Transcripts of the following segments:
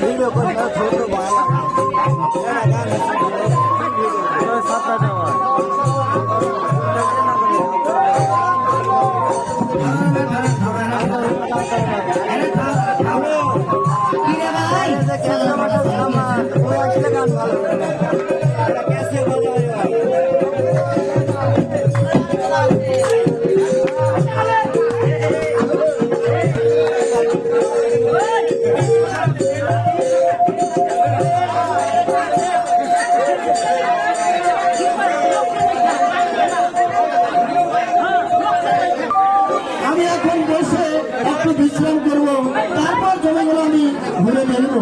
Video করে ছোট বিশ্রাম করবো, তারপর জমিগুলো আমি ঘুরে ফেলবো।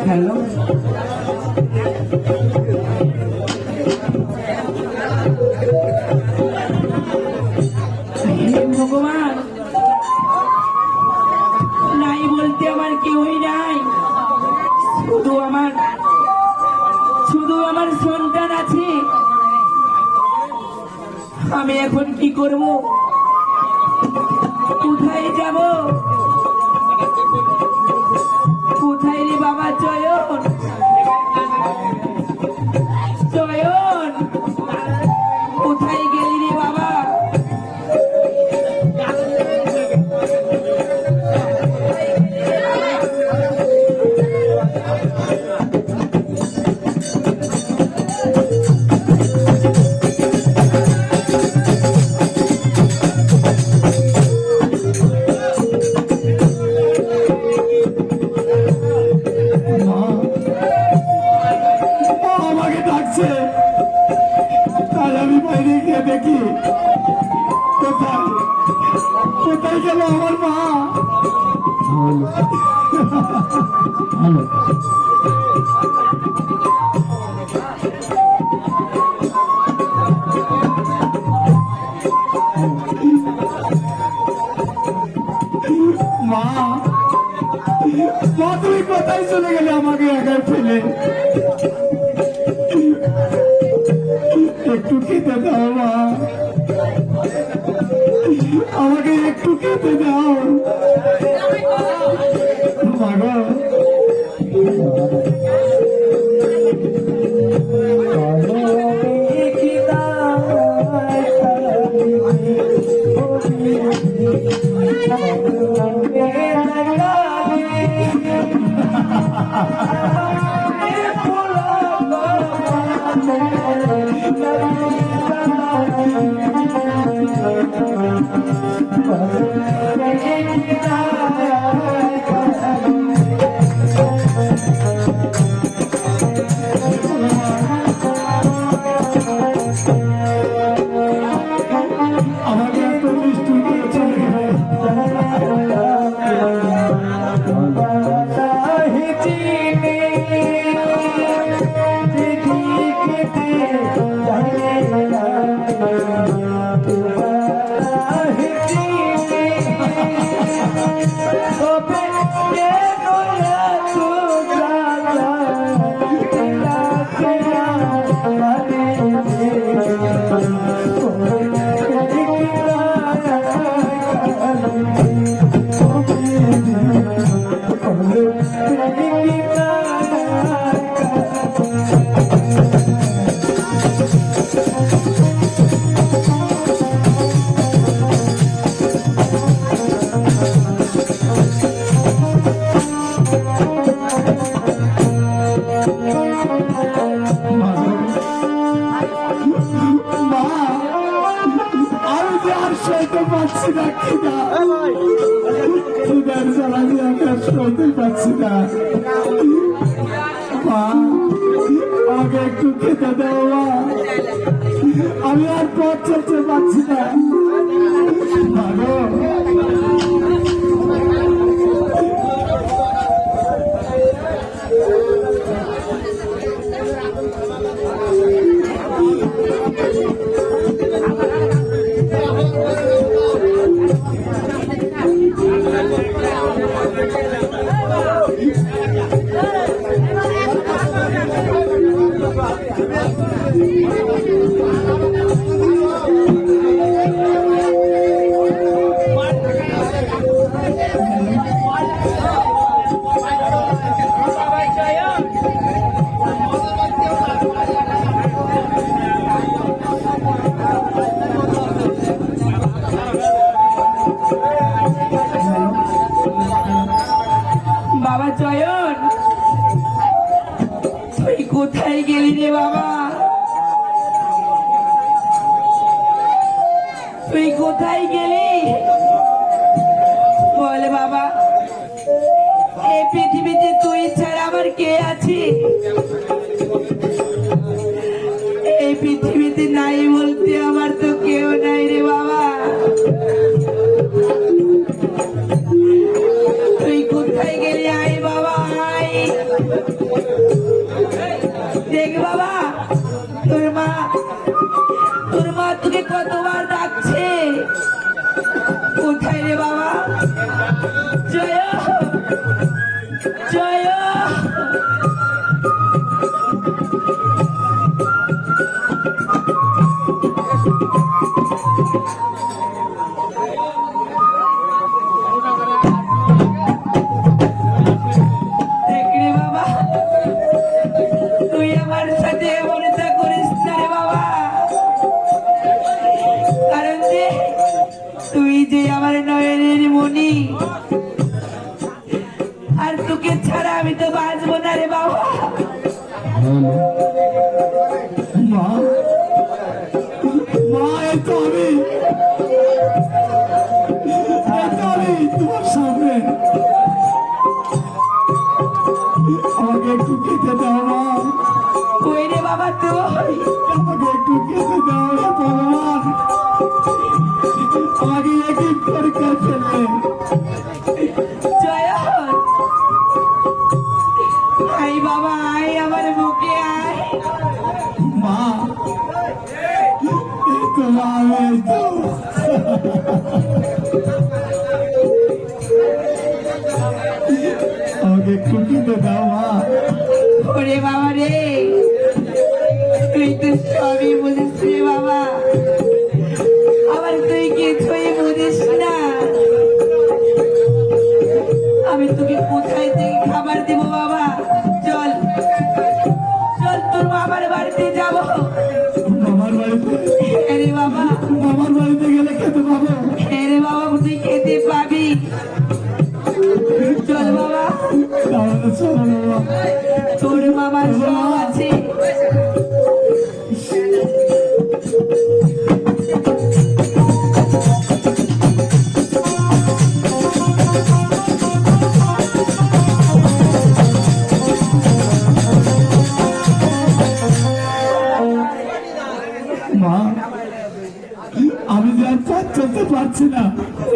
হ্যালো, ভগবান, নাই বলতে আমার কেউই নাই, শুধু আমার সন্তান আছে। আমি এখন কি করব? কোথায় যাব? কোথায় রে বাবা চয়ন? চয়ন, কোথায় গেলি রে বাবা? আমি বাইরে গিয়ে দেখি কোথায় গেল আমার মা। মা, তুমি কোথায় চলে গেলে আমাকে একা ফেলে? একটু খেতে দাও মা, আমাকে একটু খেতে দাও মা গো। সইতে পারছি না, খিদার জ্বালা দিয়ে আমি আর সইতে পারছি না। মা, আমাকে একটু খেতে দাও মা, আমি আর পথ চলতে পারছি না। বাবা চয়ন বাবা চয়ন তুই কোথায় গেলি রে বাবা? তুই কোথায় গেলি বল বাবা? এই পৃথিবীতে তুই ছাড়া আমার কে আছে? এই পৃথিবীতে নাই বলতে আমার তো কেউ নাই রে বাবা। তুই কোথায় গেলি? আয় বাবা আয়। দেখ বাবা তোর মা তোকে কতবার ডাকছে। কোথায় রে বাবা? জয় জয় দেখ রে বাবা তুই আমার সাথে এমনটা করিস না রে বাবা। কারণ যে তুই যে আমার নয়নের মণি, আর তোকে ছাড়া আমি তো বাঁচবো না রে বাবা। মা মা এই তো আমি তোমার সামনে। আমাকে একটু খেতে দাও মা। কই রে বাবা তুই? আমাকে একটু খেতে দাও হে ভগবান। আমাকে একই পরীক্ষা ফেললে। জয় আয় বাবা আয় আমার বুকে আয়। মা এই তো মা আমি এই তো। আমাকে একটু খেতে দাও মা। ওরে বাবা রে তুই তো সবই বুঝিস রে বাবা, আবার তুই কিছুই বুঝিস না। আমি তোকে কোথায় থেকে খাবার দেব বাবা? চল চল তোর মামার বাড়িতে যাবো। মামার বাড়িতে? আরে বাবা মামার বাড়িতে গেলে খেতে পাবো? আরে বাবা তুই খেতে পাবি। চল বাবা তাহলে চলো বাবা। তোর মামার সব আছে। মা আমি যে আর পথ চলতে পারছি না।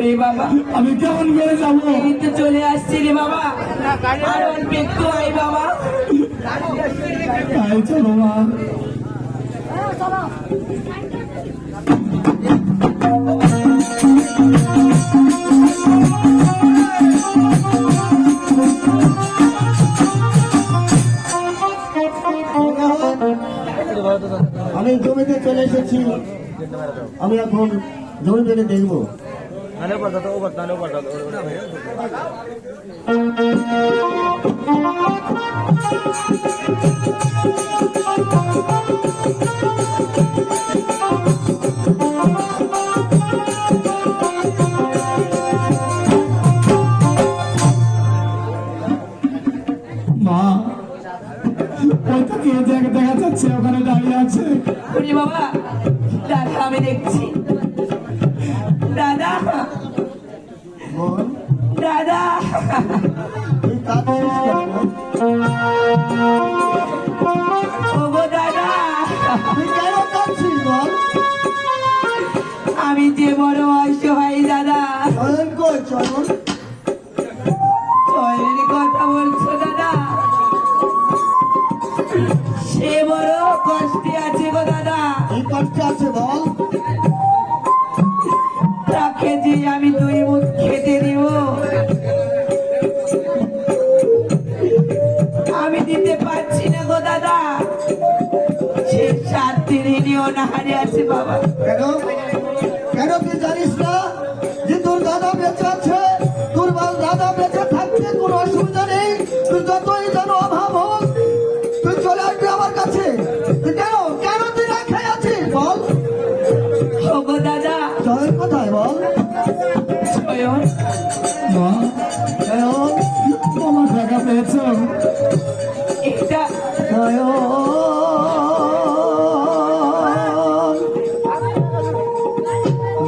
রে বাবা আমি কেমন করে যাবো? এই তো চলে আসছি রে বাবা, আর অল্প একটু আয় বাবা। তাই চলো মা। আমি জমিতে চলে এসেছি। আমি এখন জমি পেলে দেখবো। মা ওই তো কে দেখা যাচ্ছে ওখানে দাঁড়িয়ে আছে। ওরে বাবা দাদা আমি দেখছি। দাদা বল, দাদা তুই কাঁদছিস কেন? ওগো দাদা তুই কেন কাঁদছিস বল? আমি যে বড় অসহায় দাদা। চয়ন কই চয়ন? চয়ের কথা বলছো দাদা? সে বড় কষ্টে আছে গো দাদা। এই কষ্টে আছে বল? তাকে যে আমি 2 মুঠ খেতে দিব আমি দিতে পারছি না গো দাদা। সে 7 দিনই অনাহারে আছে বাবা। কেন কেন তুই জানিস না যে তোর দাদা বেঁচে আছে? তোর দাদা বেঁচে থাকতে কোনো অসুবিধা নেই। তুই যতই যেন অভাব হোক তুই চলে আসবি আমার কাছে। তুই কেন কেন তুই না খেয়ে আছিস বল? ওগো দাদা, জয়ের কোথায় বল? চয়ন মা জয়ন, আমার দেখা পেয়েছো? এটা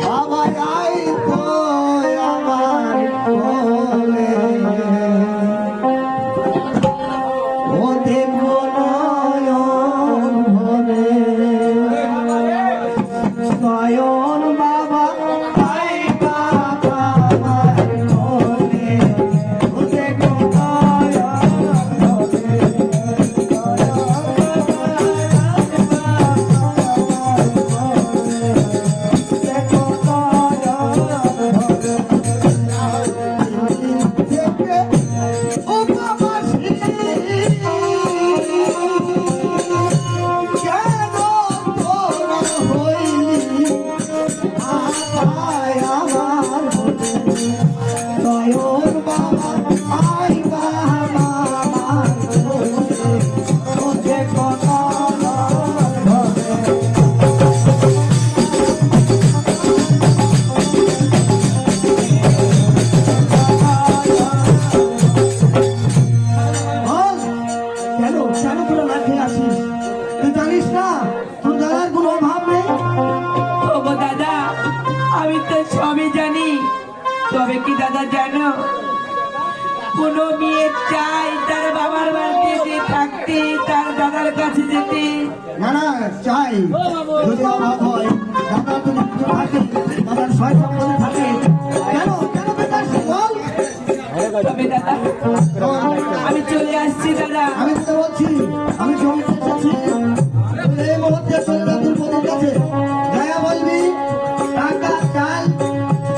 বাবা আই তো আমার কোলে, ও দেখো নয়ন ভরে। নয়ন বাবা আই বাবা আমার কোলে, ও দেখো নয়ন ভরে। বল, কেন কেন তোরা না খেয়ে আসিস? তুই জানিস না তোর দাদার কোনো অভাব নেই? ওগো দাদা, আমি তো সবই জানি, তবে কি দাদা জানো, কোনো মেয়ে চাই তার বাবার বাড়িতে যে থাকতে, তার দাদার কাছে যেতে। না না চাই, যদি অভাব হয় দাদা যদি কিছু থাকে, দাদার ছয় সম্পত্তি থাকে, কেন কেন তুই যাস বল? তবে দাদা, আমি চলে আসছি দাদা। আমি তো বলছি আমি জমিতে এসেছি, তুই এই মুহূর্তে চলে যা তোর পতির কাছে, যাইয়া বলবি টাকা চাল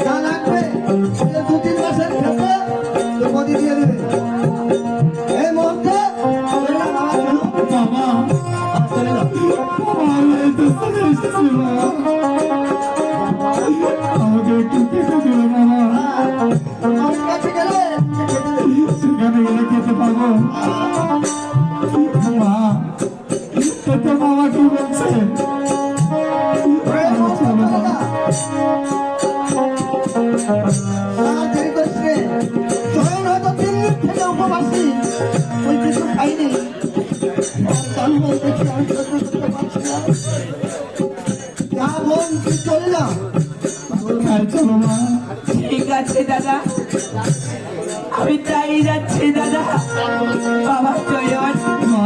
যা লাগবে তুই 2-3 মাসের খেতে তোর পতি দিয়ে দেবে। এই মুহূর্তে চলে যা বাবা, কেন বাবা চলে যা। আমি এই তো চলে এসেছি বাবা, আমাকে একটু খেতে দিও বাবা, আমার কাছে গেলে খেতে দেবে। সেখানে গেলে খেতে পাবো। মা এটা বাবা কি বলছে? এই মুহূর্তে চলে যা। আর দেরি করিস রে। জয়ন হয়তো 3 দিন থেকে উপবাসী, ওই কিছু খাইনি। জন্ম দেখি আমি সহ্য করতে পারছি না। যা বোন তুই চলে যা। তাই চলো মা। ঠিক আছে দাদা, আমি তাই যাচ্ছি দাদা। বাবা চয়ন, মা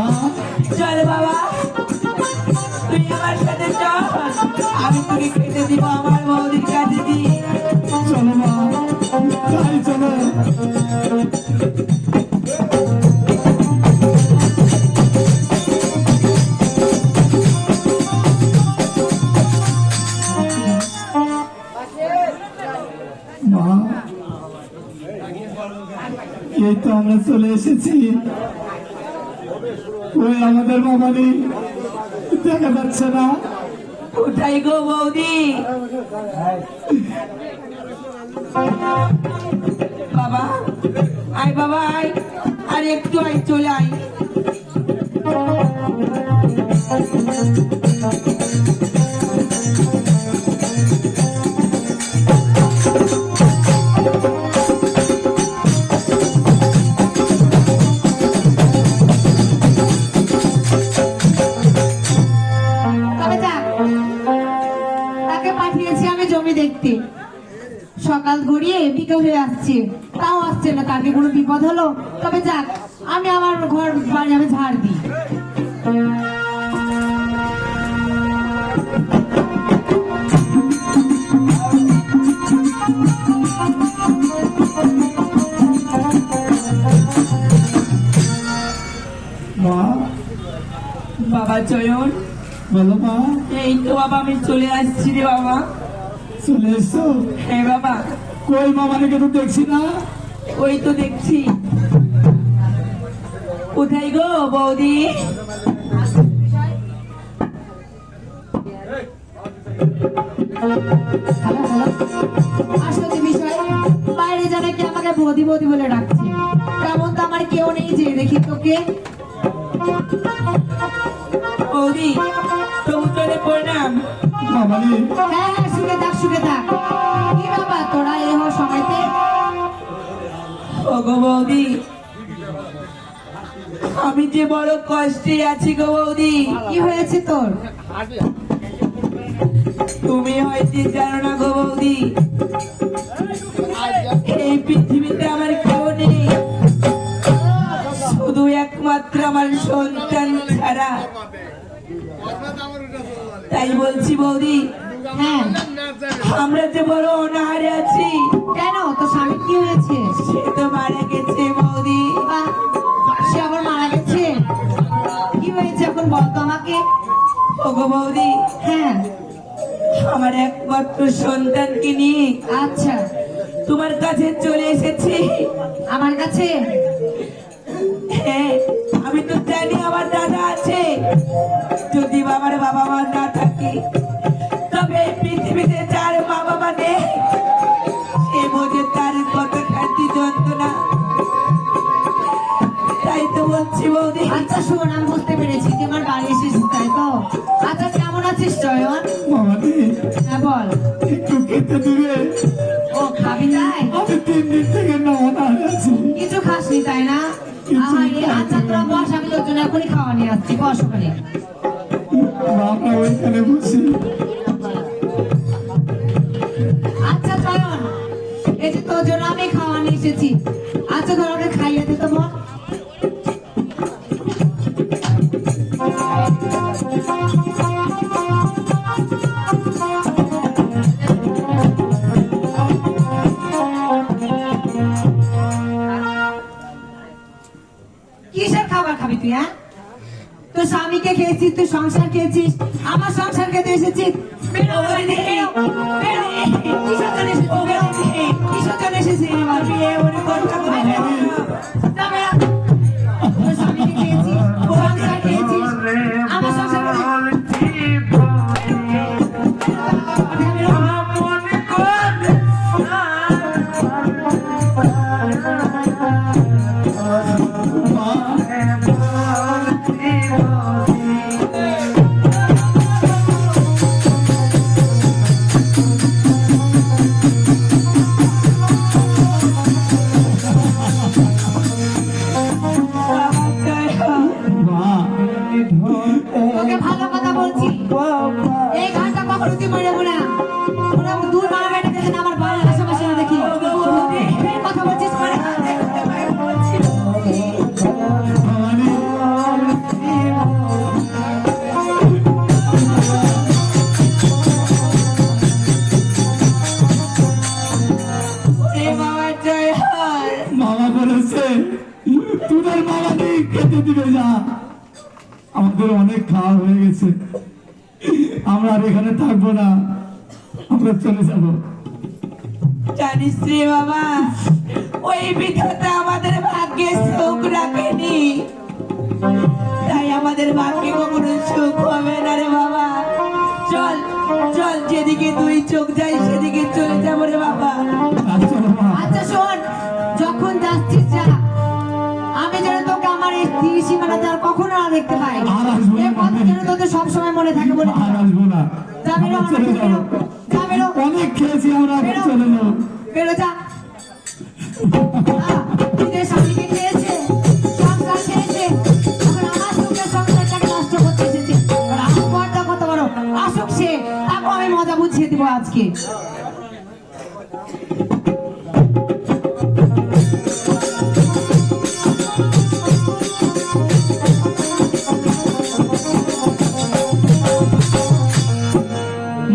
চল বাবা, তুই আমার সাথে চল, আমি তোকে খেতে দিব আমার বৌদির কাছে দিয়ে। চলো মা, তাই চলো। মা এই তো আমরা চলে এসেছি, ওই আমাদের বাবা নেই, দেখা যাচ্ছে না। কোথায় গো বৌদি? বাবা আয়, বাবা আয়, আর একটু আয়, চলে আয়। তবে যাক, তাকে পাঠিয়েছি আমি জমি দেখতে, সকাল গড়িয়ে বিকেল হয়ে আসছে, তাও আসছে না, তাকে কোনো বিপদ হলো? তবে যাক, আমি আমার ঘর বাড়ি আমি ঝাড় দিই। মা বাবা চয়ন, বলো মা, এই তো বাবা আমি চলে আসছি রে বাবা। চলে এসছো? হ্যাঁ বাবা, কই মামাকে তো দেখছি না। ওই তো দেখছি। কোথায় গো বৌদি? হ্যালো হ্যালো, আসলে বিষয় বাইরে জানে কি আমাকে বৌদি বৌদি বলে ডাকছে, তা তেমন তো আমার কেউ নেই যে দেখি তোকে। বৌদি তবু চলে প্রণাম। মামালি হ্যাঁ হ্যাঁ, শুনে থাক শুনে থাক। কি বাবা তোরা এহ সময়তে? ও গো বৌদি, আমি যে বড় কষ্টে আছি গো বৌদি। কি হয়েছে তোর? তুমি হয়তো জানো না গো বৌদি, এই পৃথিবীতে আমার কেউ নেই, শুধু একমাত্র আমার সন্তান ছাড়া। তাই বলছি বৌদি, হ্যাঁ আমরা যে বড় অনাহারে আছি। কেন, তোর স্বামী কি হয়েছে? সে তো মারা গেছে বৌদি। বাহ, সে আবার মারা গেছে? কি হয়েছে এখন বলতো আমাকে। ও গো বৌদি, হ্যাঁ আমার একমাত্র সন্তানকে নিয়ে আচ্ছা, তোমার কাছে চলে এসেছি। আমার কাছে? হ্যাঁ, আমি তো জানি আমার দাদা আছে। যদি আমার বাবা মা না থাকে, তবে এই পৃথিবীতে যার মা বাবা নেই, সে বোঝে তার কত খাদ্য যন্ত্রণা। তাই তো বলছি বৌদি। আচ্ছা শোন, আমি বুঝতে পেরেছি তুই আমার বাড়ি এসেছিস, তাই তো? আচ্ছা কেমন আছিস জয়ন? মামালি হ্যাঁ বল। একটু খেতে দিবে? ও খাবি তাই? আমি 3 দিন থেকে না অনাহারে আছি। কিছু খাসনি তাই না? আচ্ছা তোরা বস, আমি তোর জন্য এখনই খাওয়া নিয়ে আসছি, বস ওখানে। আমরা ওইখানে বসি। আচ্ছা জয়ন, এই যে তোর জন্য আমি খাওয়া নিয়ে এসেছি। আচ্ছা ধর ওকে খাইয়ে দে তো বল। কিসের খাবার খাবি তুই? হ্যাঁ, তোর স্বামীকে খেয়েছিস, তুই সংসার খেয়েছিস, আমার সংসার খেতে এসেছিস। বেরো, বেরো, বেরো। কিসের জন্য এসেছিস? বেরো। কিসের জন্য এসেছিস? আমার বিয়ে ওরে করতে হবে। না, বেরো। তোর স্বামীকে খেয়েছিস, সংসার খেয়েছিস, আমার সংসার খেয়েছিস। বেরো। মা তোকে ভালো কথা বলছি, এই ঘাটটা কখনো তুই মরবো না। ওরা দূর মারা বেটা দেখে না, আমার বাড়ির আশেপাশে না দেখি। এই কথা বলছিস মানে? এ বাবা জয় হয়। মামা বলেছে তোদের মামা নেই, খেতে দিবে যা। আমাদের অনেক খাওয়া হয়ে গেছে, আমরা আর এখানে থাকবো না, আমরা চলে যাব। জানিস রে বাবা, ওই বিধাতা আমাদের ভাগ্যে সুখ রাখেনি, তাই আমাদের ভাগ্যে কখনো সুখ হবে না রে বাবা। চল চল, যেদিকে দুই চোখ যাই সেদিকে চলে যাবো রে বাবা। আর চলো মা। আচ্ছা শোন, যখন যাচ্ছিস যা, আমি যেন তোকে আমার এই ত্রিসীমানাতে আর কখনো না দেখতে পাই। আর আসবো না। এই কথা যেন তোদের সবসময় মনে থাকে বলে। আর আসবো না, যা বেরো, আমরা চলে বেরো, যাবো। যা বেরো, অনেক খেয়েছি আমরা, এখন বেরো। চলে যাবো। বেরো যা। নিজের স্বামীকে খেয়েছে, সংসার খেয়েছে, এখন আমার সুখের সংসারটাকে নষ্ট করতে এসেছে। আর আমার বরটা কত বড়, আসুক সে, তারপর আমি মজা বুঝিয়ে দিব আজকে।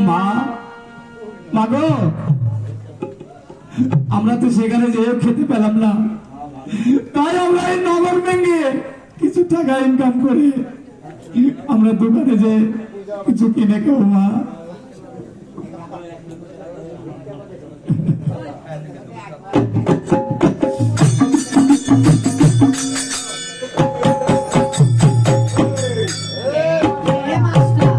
মা, মা গো, আমরা তো সেখানে যেও খেতে পেলাম না, তাই আমরা এই নগর ভেঙে কিছু টাকা ইনকাম করে আমরা দোকানে যে কিছু কিনে খাবো মা। এ মাস্টার,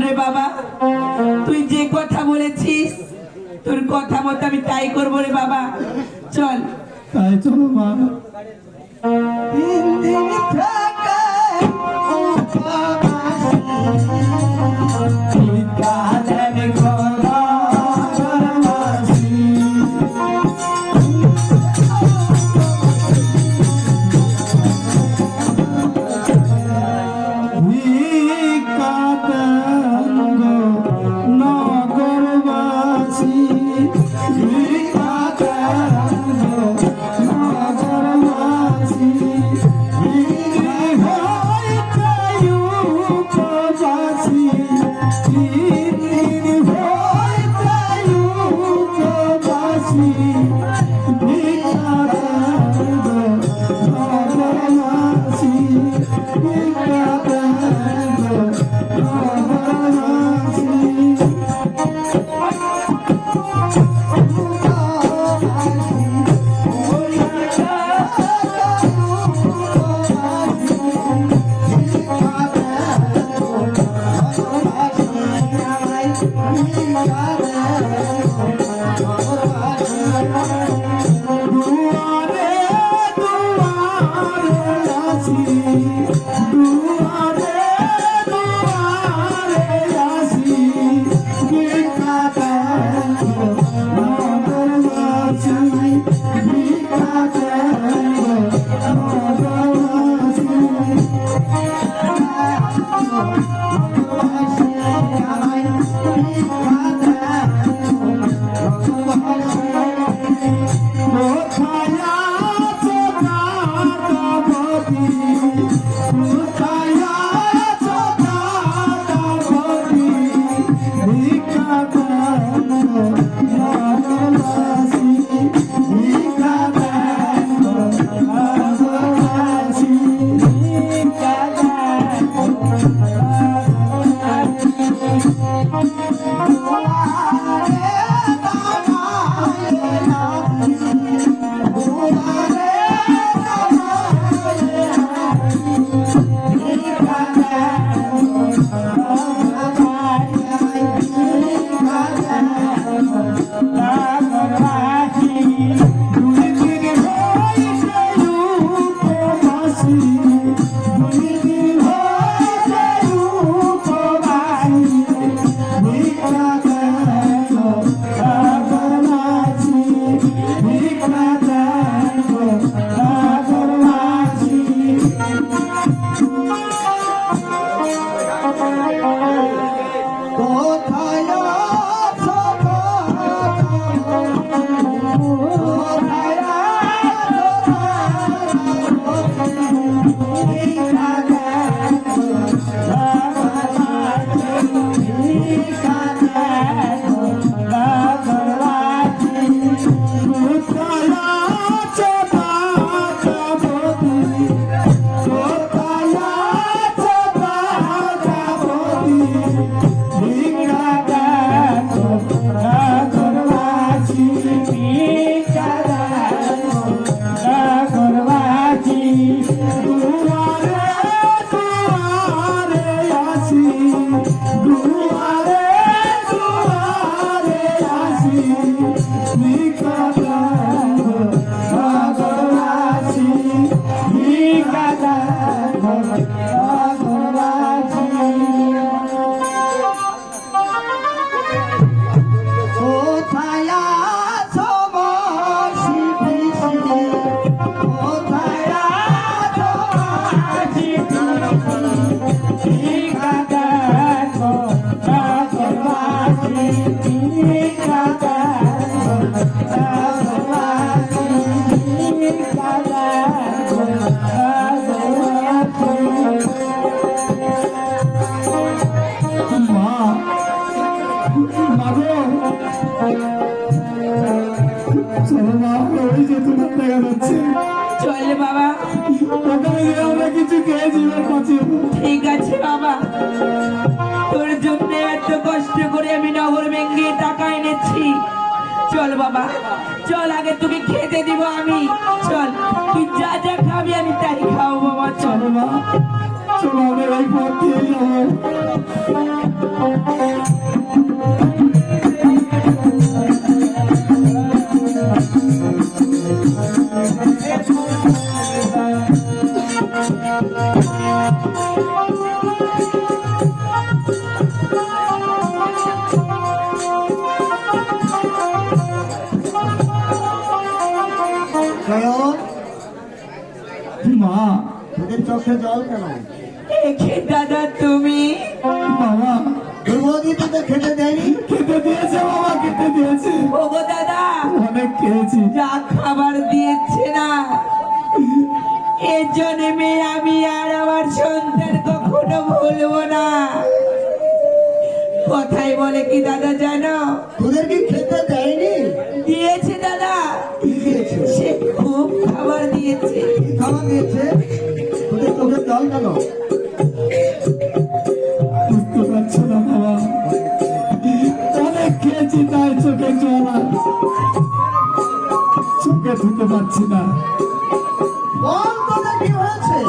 রে বাবা, তুই যে কথা বলেছিস তোর কথা মতো আমি তাই করবো রে বাবা। চল। তাই চলো মা। 3 দিন থেকে তুই কাঁদেন গো চলো মা, ওই যে তোমার দেখা যাচ্ছে, চল বাবা। ওখানে গিয়ে আমরা কিছু খেয়ে জীবন বাঁচিয়ে। ঠিক আছে বাবা, তোর জন্য এত কষ্ট করে আমি নগর ভেঙে টাকা এনেছি। চল বাবা চল, আগে তোকে খেতে দিব আমি। চল, তুই যা যা খাবি আমি তাই খাও বাবা। চল চলো মা। চলো আমরা এই পথ দিয়ে যাবো। সায়ন, মা, তোদের চোখে জল কেন? একে দাদা তুমি বাবা তোর বৌদি তোদের খেতে দেয়নি? খেতে দিয়েছে, বাবা খেতে দিয়েছে, ওগো দাদা অনেক খেয়েছি। যা খাবার দিয়েছে না এর জন্মে আমি আর আমার সন্তান কখনো ভুলবো না। কথাই বলে কি দাদা জানো, তোদের কি খেতে দেয়নি? দিয়েছে দাদা, কি দিয়েছে? সে খুব খাবার দিয়েছে। কি খাবার দিয়েছে? তোদের চোখে জল কেন? বুঝতে পারছো না বাবা, অনেক খেয়েছি তাই চোখে জল আর চোখে ধুতে পারছি না। বল তোদের কি হয়েছে?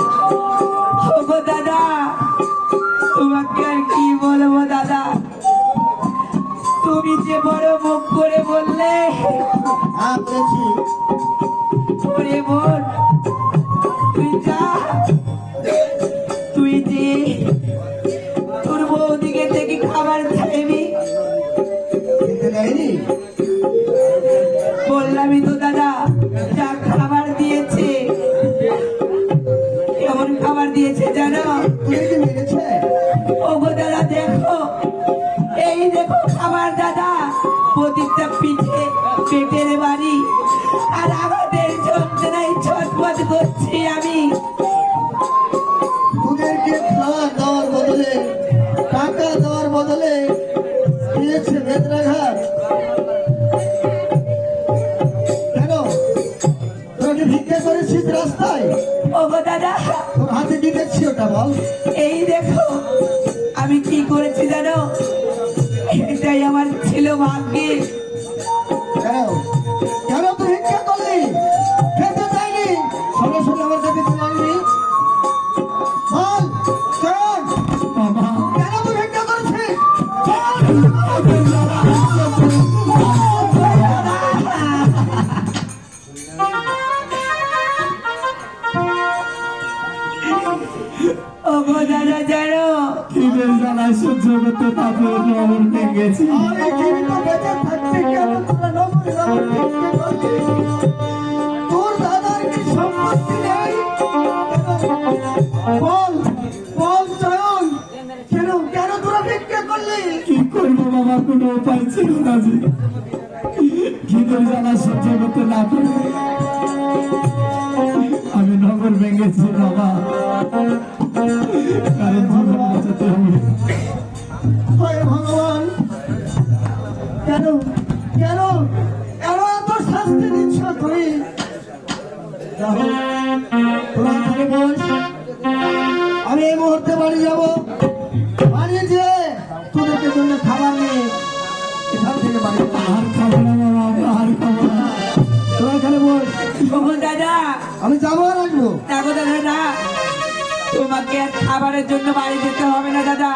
ওগো দাদা তোমাকে আর কি বলবো দাদা, তুমি যে বড় মুখ করে বললে হ্যাঁ বলেছি। ওরে বোন তুই যা, তুই যে তোর বৌদিকে থেকে খাবার চাইবি। খেতে দেয়নি? বললামই তো দাদা, যা খাবার দিয়েছে, কেমন খাবার দিয়েছে জানো? তোদের কি মেরেছে? ওগো দাদা দেখো, এই দেখো খাবার দাদা, প্রদীপটা পিঠে পেটের বাড়ি, আর আমাদের যন্ত্রণায় ছটফট করছি আমি। তোদেরকে খাওয়া দাওয়ার বদলে, টাকা দেওয়ার বদলে দিয়েছে বেদরাঘাত। কেন? তোরা কি ভিক্ষা করেছিস রাস্তায়? ওগো দাদা তোর হাতে কি দেখছি ওটা বল? এই দেখো আমি কি করেছি জানো, এটাই আমার ছিল ভাগ্যে। কেন? কেন তুই ভিক্ষা করলি? খেতে চাইনি, সরাসরি আমার কাছে তুই আনবি? বল, চল, বাবা কেন তুই ভিক্ষা করেছিস? ওগো দাদা জানো, খিদের জ্বালায় সহ্য করতে না পেরে নবর ভেঙেছি। আমি জীবিত বেঁচে থাকতে কেন তোরা নবরে নবর ভিক্ষা করলি? তোর দাদার কি সম্পত্তি নেই? কেন? বল, বল চয়ন, কেন কেন তোরা ভিক্ষা করলি? কি করবো বাবা, কোনো উপায় ছিল না যে, খিদের জ্বালা সহ্য করতে না পেরে আমি নগর ভেঙেছি বাবা, কারণ জীবন বাঁচাতে হবে। হায় ভগবান, কেন কেন কেন এত শাস্তি দিচ্ছ তুমি? যা হোক, তোরা এখানে বস, আমি এই মুহূর্তে বাড়ি যাব। বাড়ি যে তোদেরকে জন্য খাবার নিয়ে এখান থেকে বাড়ি যাবো। আর খাবো না বাবা, আমরা আর খাবো না। তোরা এখানে বস, ওগো দাদা আমি যাবো আর আসবো। দেখো দাদা না, তোমাকে আর খাবারের জন্য বাড়ি যেতে হবে না দাদা,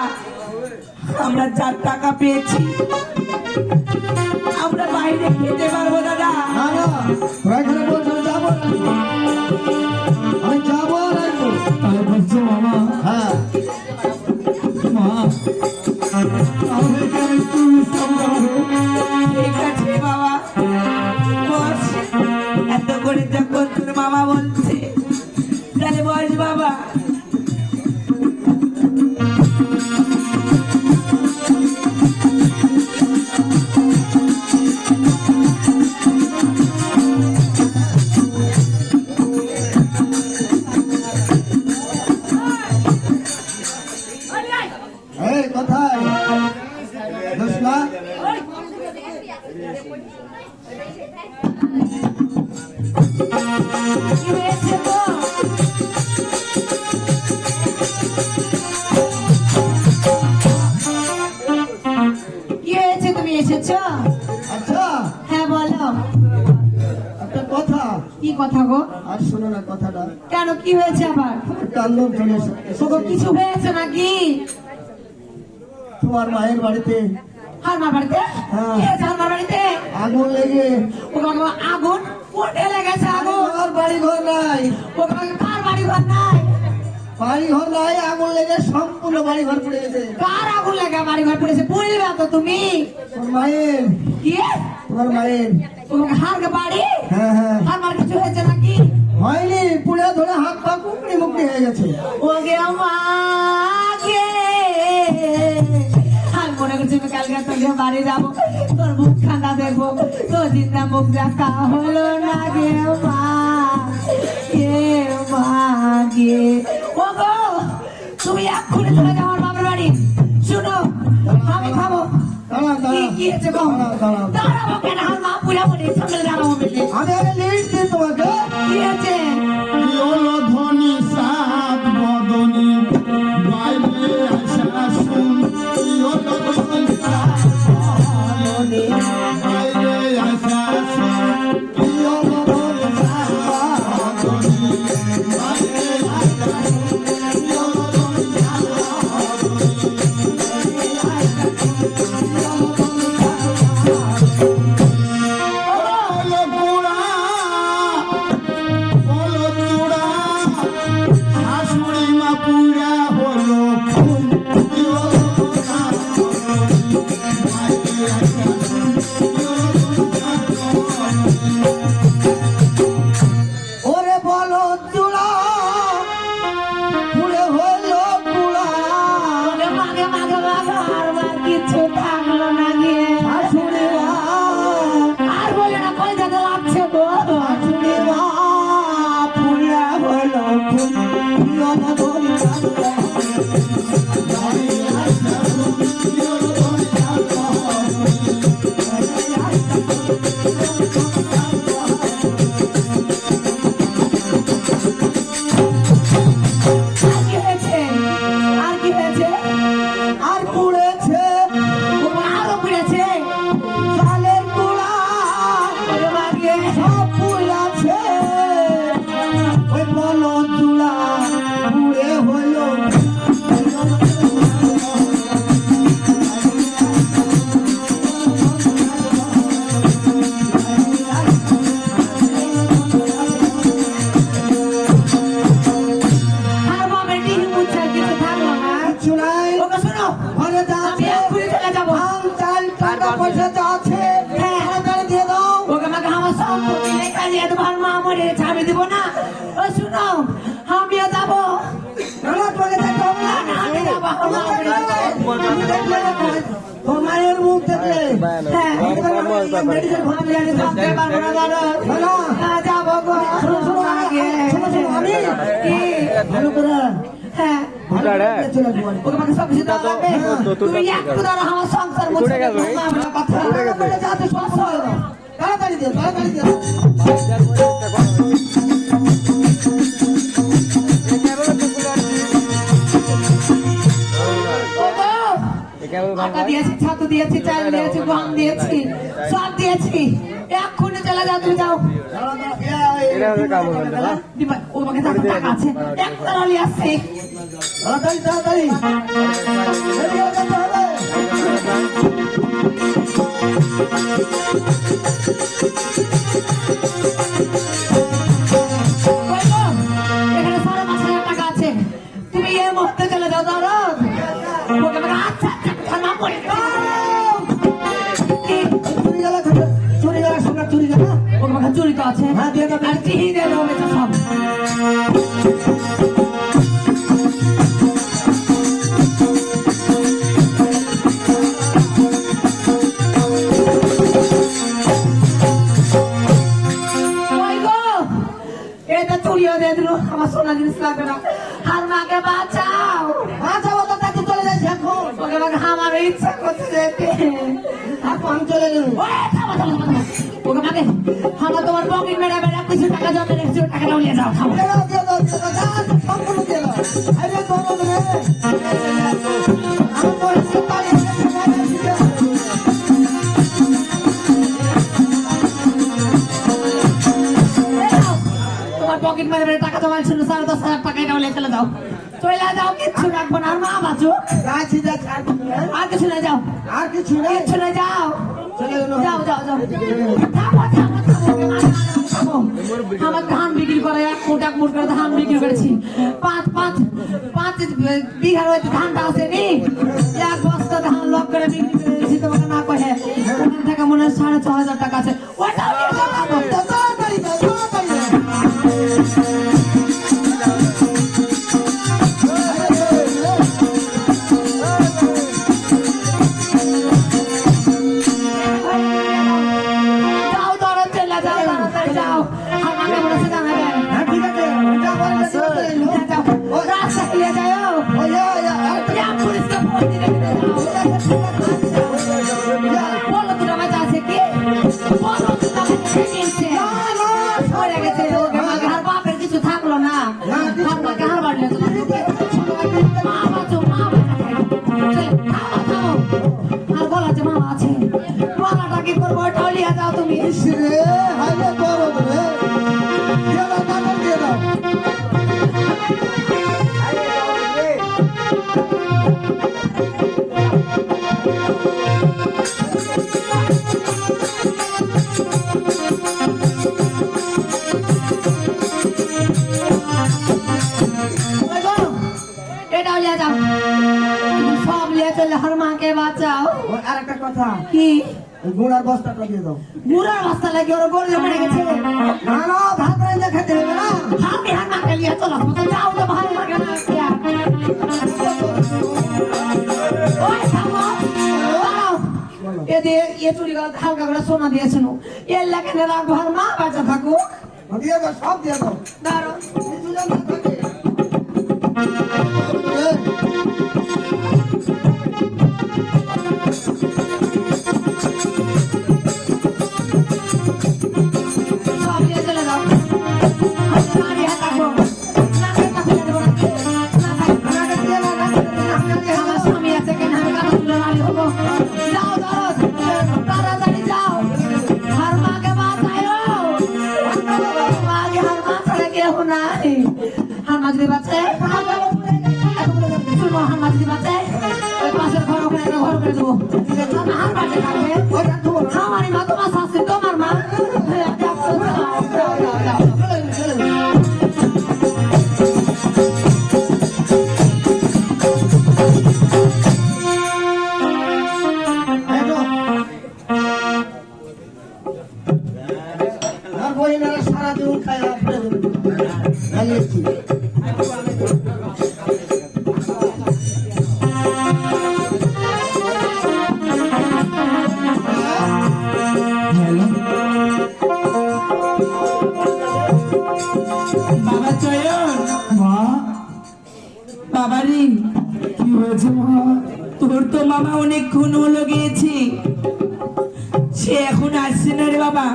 আমরা 4 টাকা পেয়েছি, আমরা বাইরে খেতে পারবো দাদা। না না, তোরা এখানে বস, আমি যাবো আর আসবো। আমি যাবো আর আসবো। তাই বলছো বাবা? হ্যাঁ, মা, আমাদেরকে আর একটু বিশ্রাম করো। ঠিক আছে বাবা, বস, এত করে যখন তোর মামা বলছে তাহলে বস বাবা। এই কোথায় দোসলা? কি হয়েছে গো? কি হয়েছে, তুমি এসেছো? আচ্ছা, হ্যাঁ বলো, একটা কথা, কি কথা গো? আর শোনো না কথাটা। কেন, কি হয়েছে আবার? একটা কান্দন চলে এসেছে। ওগো কিছু হয়েছে নাকি? তোমার মায়ের বাড়িতে হারমার বাড়িতে? হ্যাঁ। কি হয়েছে হারমার বাড়িতে? আগুন লেগে ওগো আগুন কোটে লেগেছে আগুন? আমার বাড়ি ঘর নাই, ওগো কার বাড়ি ঘর নাই? বাড়ি ঘর নাই, আগুন লেগে সম্পূর্ণ বাড়ি ঘর পুড়ে গেছে। কার আগুন লেগে বাড়ি ঘর পড়েছে? পুড়িবে তো তুমি? তোমার মায়ের, কি? তোমার মায়ের। ওগো হারকে বাড়ি? হ্যাঁ হ্যাঁ, হারমার কিছু হয়েছে নাকি? হয়নি, পুড়ে ধরে হাত পা কুকড়ি মুকড়ি হয়ে গেছে। ওগে আমাকে আমি মনে করছি আমি কালকে তোকে বাড়ি যাবো, তোর মুখ খানা দেখবো, তোর জিন্দা মুখ দেখা হলো না গে মা, গে মা গে। ওগো তুমি এক্ষুনি চলে যাও আমার বাবার বাড়ি। শুনো আমি খাবো। দাঁড়াও, দাঁড়াও। কি হয়েছে গো? দাঁড়াও, দাঁড়াও। দাঁড়াবো কেন? আমার মা পুরা বলে সামনে দাঁড়াবো বলে। আমি আগে লিস্ট দিই তোমাকে। কি হয়েছে? ইয়োলো ধনী সাত বদনী বাইরে আসা শুন, ইয়োলো ধনী সাত বদনী বাইরে আসা শুন, ইয়োলো ধনী সাত বদনী বাইরে আসা শুন, ইয়োলো ধনী সাত বদনী বাইরে আসা শুন, ইয়োলো ধনী সাত বদনী। বলো তোরা শাশুড়ি মা পুরা হলো খুন, ওরে বলো চূড়া পুড়ে হলো কুড়া, ওগে মাগে মাগে মাগে আর মার কিছু থাকলো না গে। শাশুড়ি মা, আর বলে না কই যেতে লাগছে গো। শাশুড়ি মা পুড়ে হলো খুন, ইয়োলো ধনী সাত বদনী। আর কি হয়েছে? আর কি হয়েছে? আর পুড়েছে ওগো আরো পুড়েছে? চালের কুড়া, ওগে মাগে সব পুড়েছে। ওই বলো চূড়া পুড়ে হলো আর বাবার ডিম মুচ্ছা কিছু থাকলো না। কিছু নাই। ওগো শোনো ঘরে যা আমি আছে, এক্ষুনি চলে যাবো। ধান চাল টাকা পয়সা যা আছে তাড়াতাড়ি দিয়ে দাও। ওকে আমাকে আমার সম্পত্তি লেখা দিয়ে তোমার মা মরে গেছে, আমি দিব না। ও শুনো আমিও যাবো। না, তোমাকে দেখতে হবে না। না, আমি যাবো, আমার মা মরে গেছে। তুমি দেখলে না, তোর মায়ের মুখ দেখলে হ্যাঁ মেডিকেল আমি জানি থাকতে পারবো না দাদা। না। না, যাবো গো। শোনো, শোনো, আগে। শোনো, শোনো, আমি কি? ভালো করে হ্যাঁ ভালো করে চলে আসবো। ওকে আমাকে সব কিছু দেওয়া লাগবে। তুমি একটু দাঁড়াও, আমার সংসার মুছে দেবো। আমার কথা তাড়াতাড়ি যাতে সব সময় দাও। তাড়াতাড়ি দিও, তাড়াতাড়ি দিও। আটা দিয়েছি, ছাতু দিয়েছি, চাল দিয়েছি, গম দিয়েছি, সব দিয়েছি। এক্ষুনি চলে যাও, তুমি যাও। দিবা, ওর কাছে তো টাকা আছে, একটা ললি আছে। তাড়াতাড়ি, তাড়াতাড়ি। মেডিকেলে যেতে হবে। ওই গো, এখানে 5,500 টাকা আছে, তুমি এই মুহূর্তে চলে যাও। দাঁড়ো ওকে আমাকে আচ্ছা আচ্ছা নাম বলে চুরি গেলা সোনার চুরি গেলা। ওকে আমাকে চুরি তো আছে। হ্যাঁ, দিয়ে দাও। আর চিনি দিয়ে দেবো বেচা সব। ওই গো, এটা চুরিও দিয়ে দিল, আমার সোনা জিনিস লাগবে না। আর মাকে বাঁচাও। আচ্ছা বাবা, তাকে চলে যাই এখন। ওকে আমাকে আমার ইচ্ছা করতে যেতে। এখন চলে গেল। ওই, থামো, থামো, থামো। ওকে আমাকে আমার তোমার পকেট মেরে মেরে কিছু টাকা জমে রেখেছি, ওই টাকাটা নিয়ে যাও, থামো। দিয়ে দাও, দিয়ে দাও, দিয়ে দাও। যা, সম্পূর্ণ দিয়ে দাও। আরে বাবা রে, আমি তো একটু পারি না, দিয়ে দাও। এই নাও, তোমার পকেট মেরে মেরে টাকা তোমার ছিল 10,500 টাকা, এটা হলে চলে যাও, চলে যাও, কিচ্ছু রাখবো না, আর মা বাঁচো, যাচ্ছি যাচ্ছি, আর কিছু নাই? আর কিছু না, যাও, আর কিছু নেই? কিচ্ছু না, যাও, চলে গেলো। যাও, যাও, যাও, থামো, থামো, থামো, থামো। আমার ধান বিক্রি করে 1 মুঠ 1 মুঠ করে ধান বিক্রি করেছি, 5 বিঘার হয়তো ধানটা আছে নি, 1 বস্তা ধান লক করে বিক্রি করেছি তোমাকে না কহে, ওখান থেকে মনে হয় 6,500 টাকা আছে, ওটাও নিয়ে যাও, তাড়াতাড়ি যাও, তাড়াতাড়ি যাও। যাও, ধরো, চলে যাও, তাড়াতাড়ি যাও, আমাকে বলেছে জানাবে, হ্যাঁ, ঠিক আছে, যা বলবে চলে এলো। যাও, রাস্তা খেলে যাও, ওই, আরেকটা যা পুলিশকে ফোন দিয়ে রেখে যাও, বলো তো আমার আছে কি, বলো তো আমার কিনছে, মরে গেছে, ওকে মাকে আর বাপের কিছু থাকলো না, আর মাকে আর বাড়লে তো মা বাঁচো, মা বাঁচো, থামো, আর বলা যে মা আছে, বলাটা কি করবো, ওটাও নিয়ে যাও তুমি, ইস রে, হাইলে দরদ রে। দিয়ে দাও, তাড়াতাড়ি দিয়ে দাও। ওই গো, এটাও নিয়ে যাও, তুমি সব নিয়ে চলে আর মাকে বাঁচাও, ওই, আরেকটা কথা, কি ওই গুড়ার বস্তাটা দিয়ে দাও। বুড়ার রাস্তা লাগে ওরা গড়লে পড়ে গেছে, না না, ভাত রাইন্দা খেতে হবে না। আমি আর মাকে নিয়ে চলো, তো যাও তো ভালো লাগে না, ওই থামো, দাঁড়াও, এ চুরি করে হালকা করে সোনা দিয়েছিল, এর লাগে রাখবো আর মা বাঁচা থাকো, দিয়ে দাও, সব দিয়ে দাও। দাঁড়াও, কিছু যেন না থাকে। সব নিয়ে চলে যাও, আমি আর থাকবো না, টাকা খুলে দেবো না, আমার স্বামী আছে কেন, আমি কারো তুলে নালি হবো, যাও, যাও, তাড়াতাড়ি যাও, আর মাকে বাঁচাও, মাকে আর মা ছাড়া কেউ নাই, আর মা যদি বাঁচে, শুনো, আর মা যদি বাঁচে, ওই পাশের ঘর, ওখানে একটা ঘর করে দেবো, আর বাড়িতে থাকবে, আমারই মা, তোমার শাস্তি, তোমার মা, যাও, যাও, যাও, যাও। আর বহিনারা সারা জীবন খায় আর ফেলে দেবে। জ্বালিয়েছি। হ্যালো, বাবা চয়ন, মা, বাবা রে, কি হয়েছে মা? তোর তো মামা অনেকক্ষণ হলো গিয়েছি, সে এখন আসছে না রে বাবা,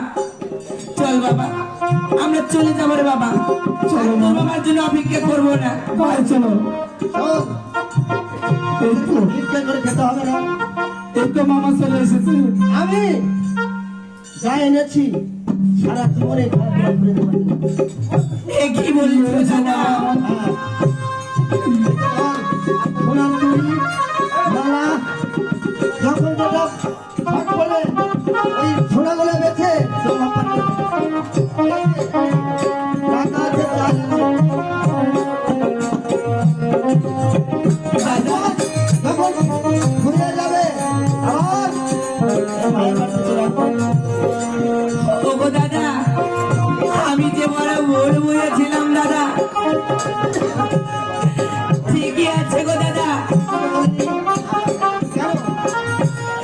চল বাবা, আমরা চলে যাবো রে বাবা, চলো তোর মা, বাবার জন্য অপেক্ষা করবো না, ভাই চলো, শোন, এই তো, চিৎকার করে খেতে হবে না। এই তো মামা চলে এসেছে, আমি যা এনেছি সারা জীবনে খাওয়া করে দেবো। এ কি বলিস দাদা, সোনার চুড়ি, মালা, যখন যেটা শখ বলে ওই সোনাগুলো বেছে টাকা আছে, চাল নেই। দাদা, যখন ঘুরে যাবে আবার মায়ের বাড়িতে চলে আসবে। ওগো দাদা, আমি যে বড় ভোর বুঝেছিলাম দাদা, ঠিকই আছে গো দাদা, কেন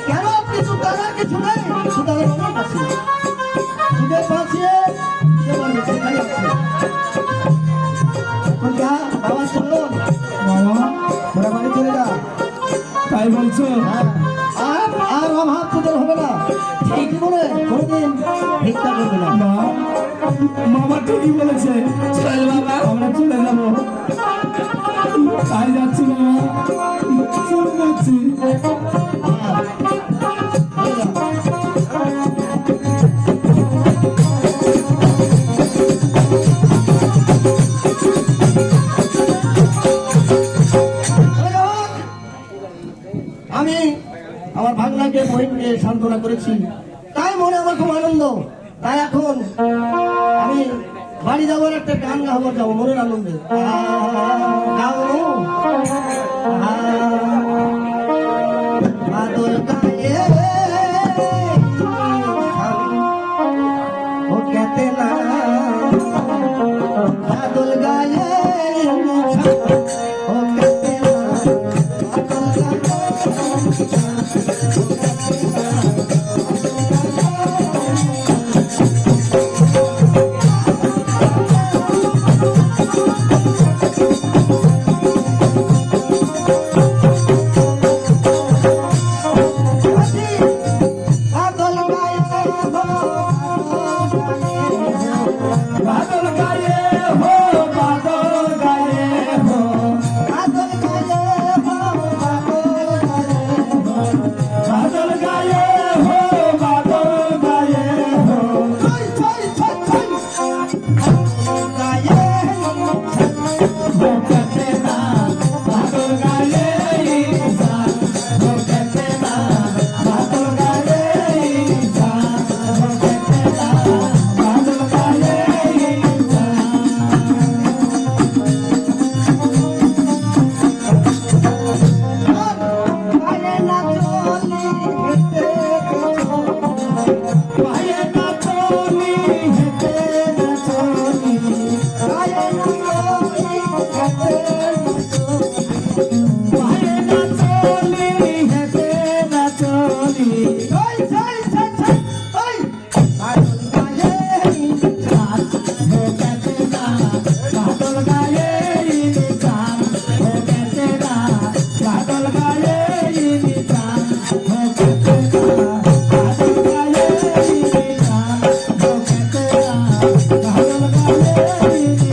কেন কিছু টাকা কিছু নেই, সুদাগর অনেক আছে, সুদের বাঁচিয়ে সেখানে আছে। এখন যা, বাবা চলো, বাবা, ঘোরা বাড়ি চলে যা। তাই বলছো? হ্যাঁ, আর অভাব তোদের হবে না, ঠিক জীবনে কোনোদিন ভিক্ষা করবে না। মা, মামা ঠিকই বলেছে, চল বাবা, আমরা চলে যাবো, তাই যাচ্ছি বাবা, চলে যাচ্ছি। চলে যা। আমি আমার ভাগনাকে বহিনকে সান্ত্বনা করেছি, তাই মনে আমার খুব আনন্দ। তাই এখন আমি বাড়ি যাওয়ার একটা গান যাবো মনের আনন্দে। গাবো বাদল গায়ে ও कहते ना बादल गाए ओ कहते ना बादल बादल गाए बादल गाए हो, बादल गाए हो, बादल गाए बादल गाए हो, बादल गाए हो। वो कहते ना बादल गाए इंसान, वो कहते ना बादल गाए इंसान, वो कहते ना बादल गाए इंसान। पाए ना चोली हेते ना चोली, पाए ना चोली हेते ना चोली। वो कहते ना बादल गाए इंसान, वो कहते ना बादल गाए इंसान, वो कहते ना बादल गाए इंसान, वो कहते ना बादल गाए इंसान, वो कहते ना बादल गाए इंसान।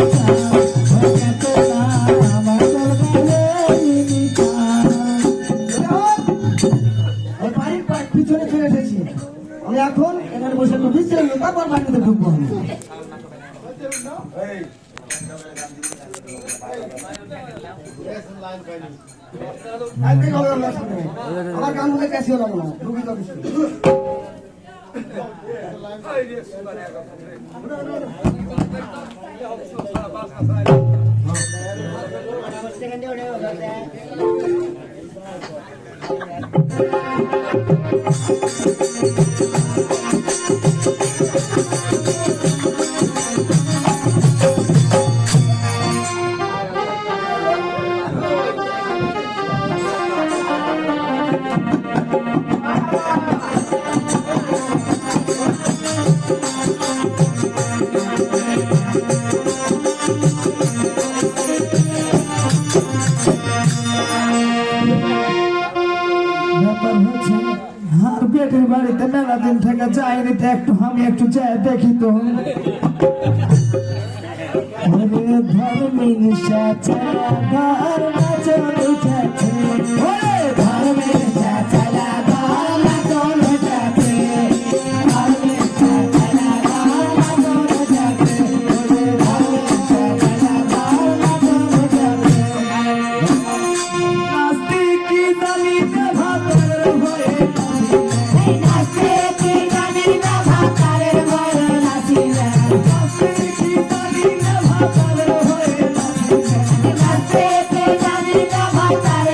পিছনে চলে এসেছি আমি, এখন এখানে বসে একটু বিশ্রাম নিই, তারপর বাড়িতে ঢুকবো আমি। একদিন হবে আমার সামনে। আমার গান বলে ক্যাসিও লাগলো না, রুবি তো বেশি। ব্যাপার হচ্ছে আর পেটের বাড়িতে মেলা দিন থেকে যায়নি, তো একটু আমি একটু যাই দেখি তো। ওরে ধর্মের সাচলা ঘর নাচন উঠেছে, ওরে ধর্মের সাচলা ঘর নাচন উঠেছে, ধর্মের সাচলা ঘর নাচন উঠেছে, ওরে ধর্মের সাচলা ঘর নাচন উঠেছে। নাস্তি কি জানি না ভাতের হয়ে নাচি, নাস্তি কি জানি না ভাতের হয়ে নাচি, নাস্তি কি জানি না ভাতের হয়ে নাচি, নাস্তি কি জানি না ভাতের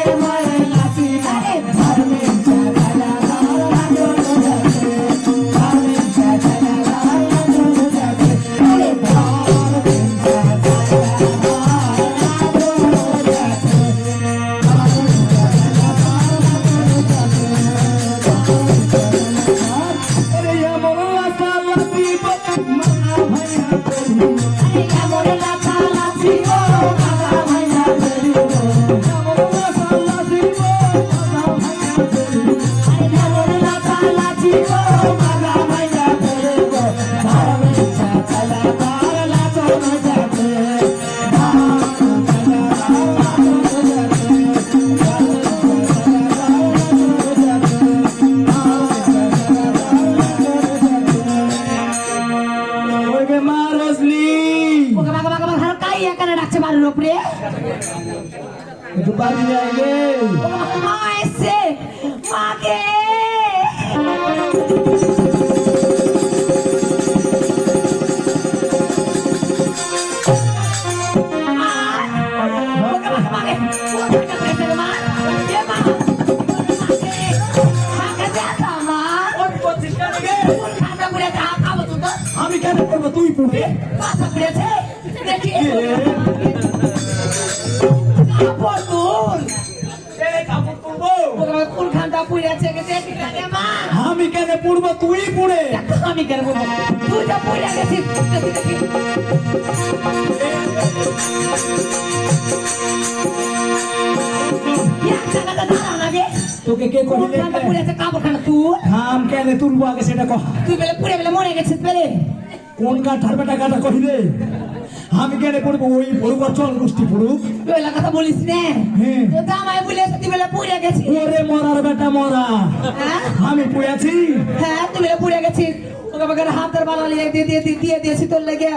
মাকে আমি কেন করবো তুই পড়ে আমি কেন পড়বো তুই পড়ে আমি কেন বলবো তুই যা পড়ে গেছিস তোকে কে কহিলে থাম কেন তুলবো আগে সেটা কহ তুই বেলে পুড়ে বেলে মরে গেছিস বেলে কোন কাঠার বেটা কাটা কহিলে আমি কেন পড়বো ওই পড়ুক চল গোষ্ঠী পড়ুক বেলা কথা বলিস না হ্যাঁ। তো জামাই বলে তুই বেলে পুড়ে গেছিস ওরে মরার বেটা মরা হ্যাঁ আমি পড়েছি হ্যাঁ তুই বেলে পুড়ে গেছিস ওকে বাগার হাতের বালা দিয়ে দিয়েছি তোর লেগে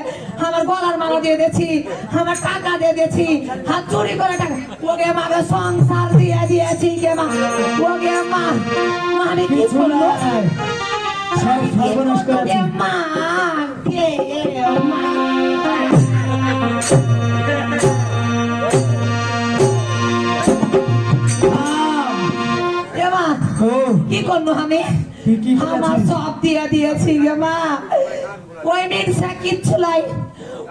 আমার গলার মালা দিয়ে দিয়েছি আমার টাকা দিয়ে দিয়েছি হাত চুরি করে টাকা ওকে মাকে সংসার দিয়ে দিয়েছি কে মা ওকে মা মা আমি কি কিছু করবো নাই সব সর্বনাশ করেছি ওকে মা কে মা এ মা ও কি করবো আমি তুই কি করেছিস? আমার সব দিয়ে দিয়েছি গে মা ওই মিনসা কিচ্ছু লাই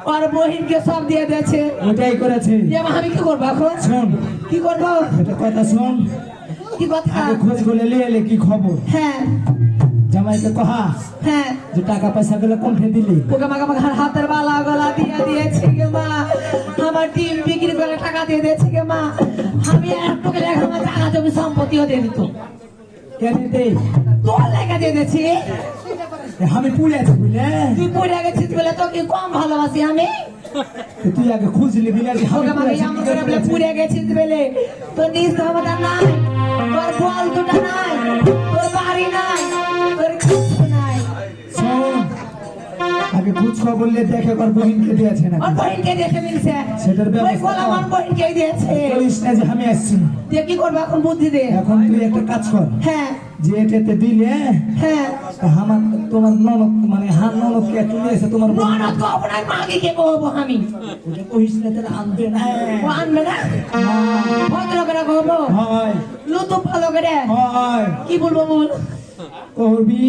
ওর বহিনকে সব দিয়ে দিয়েছে ওটাই করেছে যে মা আমি কি করবো এখন শোন কি করবো এটা কথা শোন কি কথা আগে খোঁজ করে নিয়ে এলে কি খবর হ্যাঁ জামাইকে কহা হ্যাঁ যে টাকা পয়সা গুলো কোনটা দিলি ওকে আমাকে আমার হাতের বালা গলা দিয়ে দিয়েছে গে মা আমার ডিম বিক্রি করে টাকা দিয়ে দিয়েছে গে মা আমি একটু গেলে আমার টাকা জমি সম্পত্তিও দিয়ে দিত কেন দে তোর লেখা দিয়ে দিয়েছি আমি পুড়ে আছি বুঝলে তুই পড়ে গেছিস বলে তোকে কম ভালোবাসি আমি তো তুই আগে খুঁজ নিবি না যে আমি ওকে পুড়ে আমাকে আছি, এমন কি করে করে বলে পুড়ে পুড়ে গেছিস বলে তোর নিজ ক্ষমতা নাই তোর বল দুটা নাই তোর বাড়ি নাই তোর কিছু নাই আছি? শোন আগে খোঁজ খবর নিয়ে দেখে ওর বহিনকে দিয়েছে না ওর বহিনকে দেখে মিলছে সেটার ওই ব্যবস্থা গোলা আমার বহিনকে দিয়েছে বলিস না যে আমি আসছি তুই কি করবো এখন বুদ্ধি দে এখন তুই একটা কাজ কর হ্যাঁ যে এটাতে দিলে হ্যাঁ আমার তোমার ননদ মানে হার ননদকে একটু নিয়েছে তোমার বোন ননদ কব না মাকে কে কহবো আমি ওটা কহিস না তারা আনবে না ও আনবে না ভদ্র করে কহবো হয় লুতুপ ভালো করে হয় কি বলবো বল কহবি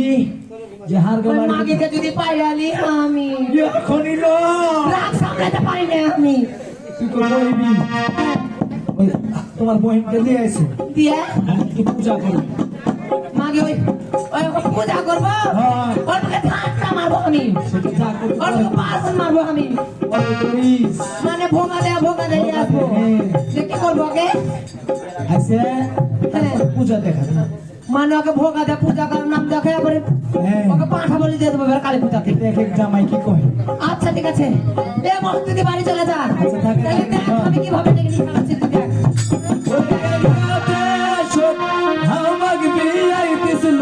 যে হার ওই গলার মাকে যদি পাইরালি আমি এখনই লো রাগ সামলাতে পারি না আমি তুই কহবি ওই তোমার বোনকে দিয়ে এসে দিয়ে কি পূজা করি মাকে ওই ওই ওকে পূজা করবো হ্যাঁ। ওর মুখে ঠাট্টা মারবো আমি সেটা যা করবি ওর মুখে বাসন মারবো আমি ওই করিস মানে ভোগা দিয়ে আসবো যে কি করবো ওকে আছে তারপর পূজা দেখা মানে ওকে ভোগা দিয়ে পূজা করার নাম দেখে পরে হ্যাঁ। ওকে পাঁঠা বলি দিয়ে দেবো এবার কালী পূজাতে দেখ এক জামাই কি কহে আচ্ছা ঠিক আছে এ মহত্ব দিয়ে বাড়ি চলে যা আচ্ছা, থাক। তাহলে দেখ আমি কিভাবে দেখে নিয়ে চালাচ্ছি তুই দেখ আমাকে বিয়াই দিছিল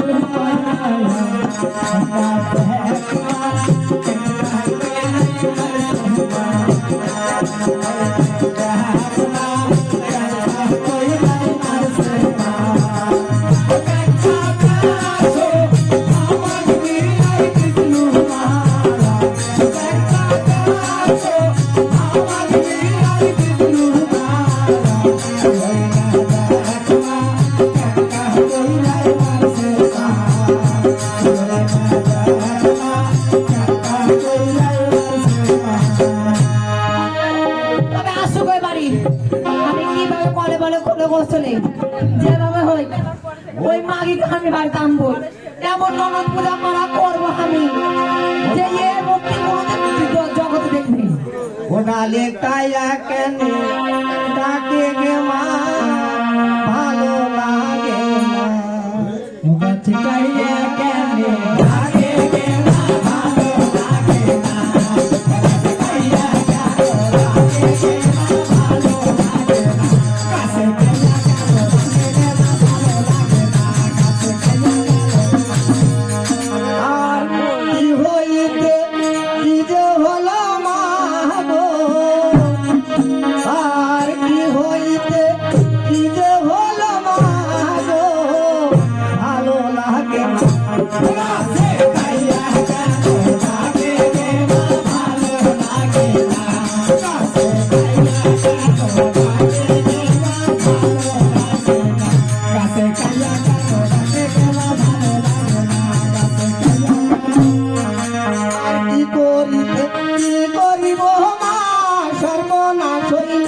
তবে আসুক ওই বাড়ি আমি কিভাবে কলে বলে কোনো কষ্ট নেই যেভাবে হই ওই মাগিকে আমি বাড়িতে আনবো এমন ননদ পূজা করা করবো আমি যে এর মুক্তি কোনোদিন জগতে দেখবি ওনালে কায়া কেন ডাকে গে মা ভালো লাগে না গাছে কাইয়া কেন লাগে গে না ভালো লাগে না গাছে কাইয়া কেন লাগে গে না ভালো লাগে না গাছে কাইয়া কেন লাগে গে না ভালো লাগে না গাছে কাইয়া আর কি হইতে কি যে হলো মা গো আর কি হইতে কি আর কি করিব মা সর্বনাশ হইল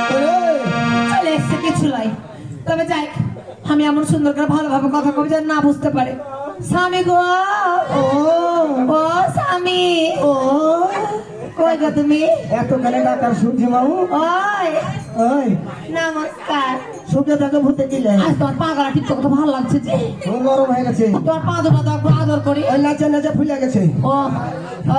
চলে এসছে কিছু নয়, তবে যাই আমি এমন সুন্দর করে ভালোভাবে কথা কবি যেন না বুঝতে পারে। স্বামী গো, ও স্বামী, ও কই গো তুমি? এতখানে ডাকার শুনছি মামু ওই ওই নমস্কার। সুখে তাকে ভূতে দিলে আজ তোমার পা গলা টিপতে কত ভালো লাগছে যে। ও গরম হয়ে গেছে তোমার পা দুটো দেখবো আদর করি। ওই নাচে নাচে ফুলে গেছে ও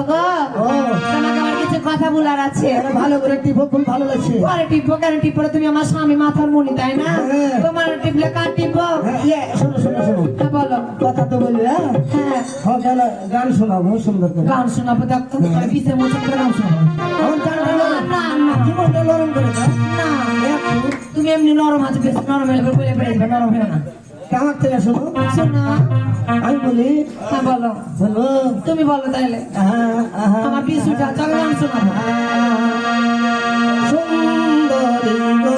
গো, ও তোমাকে আমার কিছু কথা বলার আছে। আরে ভালো করে টিপো খুব ভালো লাগছে পরে টিপবো কেন? টিপবো তুমি আমার স্বামী মাথার মনি, তাই না? হ্যাঁ। তোমার টিপলে কার টিপবো? হ্যাঁ, ইয়ে, শোনো শোনো শোনো হ্যাঁ, বলো। কথা তো বলবে হ্যাঁ হ্যাঁ, হ্যাঁ, কেন গান শোনাবো সুন্দর করে গান শোনাবো, দেখতো আমি পিছিয়ে মুছে করে গান শোনাবো। আমার গানটা নরম, না, না, জীবনটা নরম করে দাও না, তুমি এমনি নরম আছে, বেশ নরম হলে বলে বেড়ে যাবে, নরম হয়ে না। আমার থেকে শোনো শোনা, আমি বলি হ্যাঁ বলো, বলবো তুমি বলো তাইলে। আহা, আহা, আমার পিছু যা, চলো গান শোনাবো। সুন্দরী গো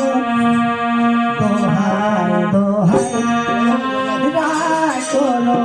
দোহাই দোহাই রাগ করো না।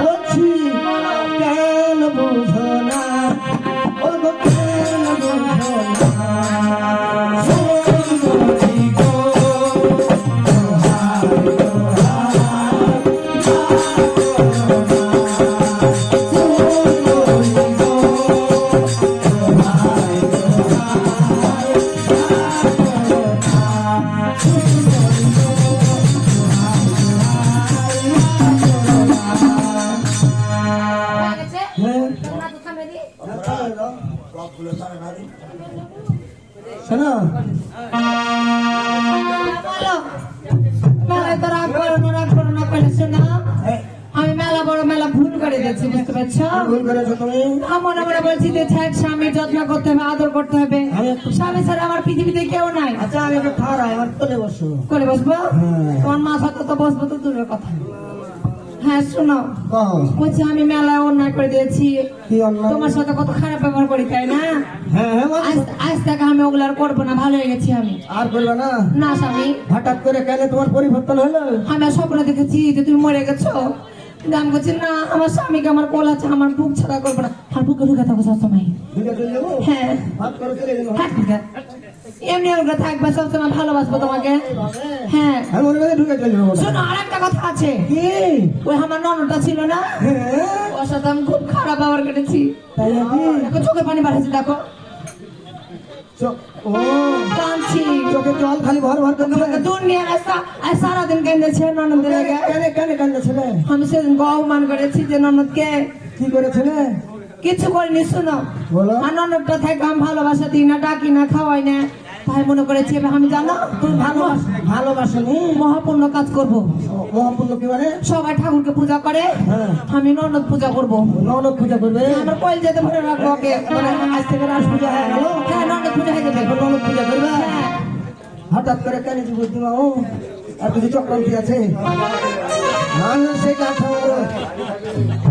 বলছি কেন বুঝো না ও গো কেন বুঝো না হয়ে গেছে? হ্যাঁ তোমরা তো থামে দি। শোনো বলো। মেলায় তো রাগ করো না করে শোনো। আমি মেলা বড় মেলা ভুল করে দিয়েছি, বুঝতে পারছো? ভুল করেছো তুমি মনে মনে বলছি যে থাক, স্বামীর যত্ন করতে হবে, আদর করতে হবে। আমি- স্বামী ছাড়া আমার পৃথিবীতে কেউ নাই। আচ্ছা আমি একটু খাওয়াই আমার কোলে বসো করে বসবো? হ্যাঁ। তোমার মা সাথে তো বসবো তো দূরের কথা। হ্যাঁ শোনো, কও বলছি আমি মেলায় অন্যায় করে দিয়েছি, কি অন্যায়? তোমার সাথে কত খারাপ ব্যবহার করি, তাই না? হ্যাঁ হ্যাঁ বলো। আজ থেকে আমি ওগুলো আর করবো না, ভালো হয়ে গেছি আমি। আর করবে না না স্বামী, হঠাৎ করে কেন তোমার পরিবর্তন হলো আমি আর স্বপ্ন দেখেছি যে তুমি মরে গেছো। গান করছি না, আমার স্বামীকে আমার কোল আছে, আমার বুক ছাড়া করবো না, আর বুকে ঢুকে থাকবো সবসময়। দুটো চলে যাবো হ্যাঁ ভাত করে চলে গেলো হাত ঢুকে। এমনি ওগুলো থাকবে সবসময়, ভালোবাসবো তোমাকে। হ্যাঁ আমি মনে করে ঢুকে চলে যাবো শোনো, আর একটা কথা আছে। কি ওই আমার ননদটা ছিল না, হ্যাঁ ওর সাথে আমি খুব খারাপ ব্যবহার করেছি। তাই নাকি দেখো চোখে পানি বাড়াচ্ছি, দেখো ও কাঁদছি। চোখে জল খালি ভর ভর করে আমাকে দূর নিয়ে আসা আর সারাদিন কেঁদেছে ননদের লেগে। কেন কেন কান্দাছিলে আমি সেদিন অপমান করেছি যে ননদকে কি করেছিলে কিছু করিনি। শোনো, বলো। আর ননদটা থেকে আমি ভালোবাসা দিই না, ডাকি না, খাওয়াই না, তাই মনে করেছি এবার আমি জানো তুমি ভালোবাসনি মহাপূর্ণ কাজ করব। মহাপূর্ণ কি মানে সবাই ঠাকুরকে পূজা করে, হ্যাঁ আমি ননদ পূজা করব। ননদ পূজা করবে আমার কয়েল যেতে ভরে রাখবো ওকে। মানে আজ থেকে রাস পূজা হয়ে গেল হ্যাঁ ননদ পূজা হয়ে যাবে। এখন ননদ পূজা করবে হ্যাঁ হঠাৎ করে কেন যে বুদ্ধিমা ও আর কিছু চক্রান্তি আছে মানুষ সেই কাজ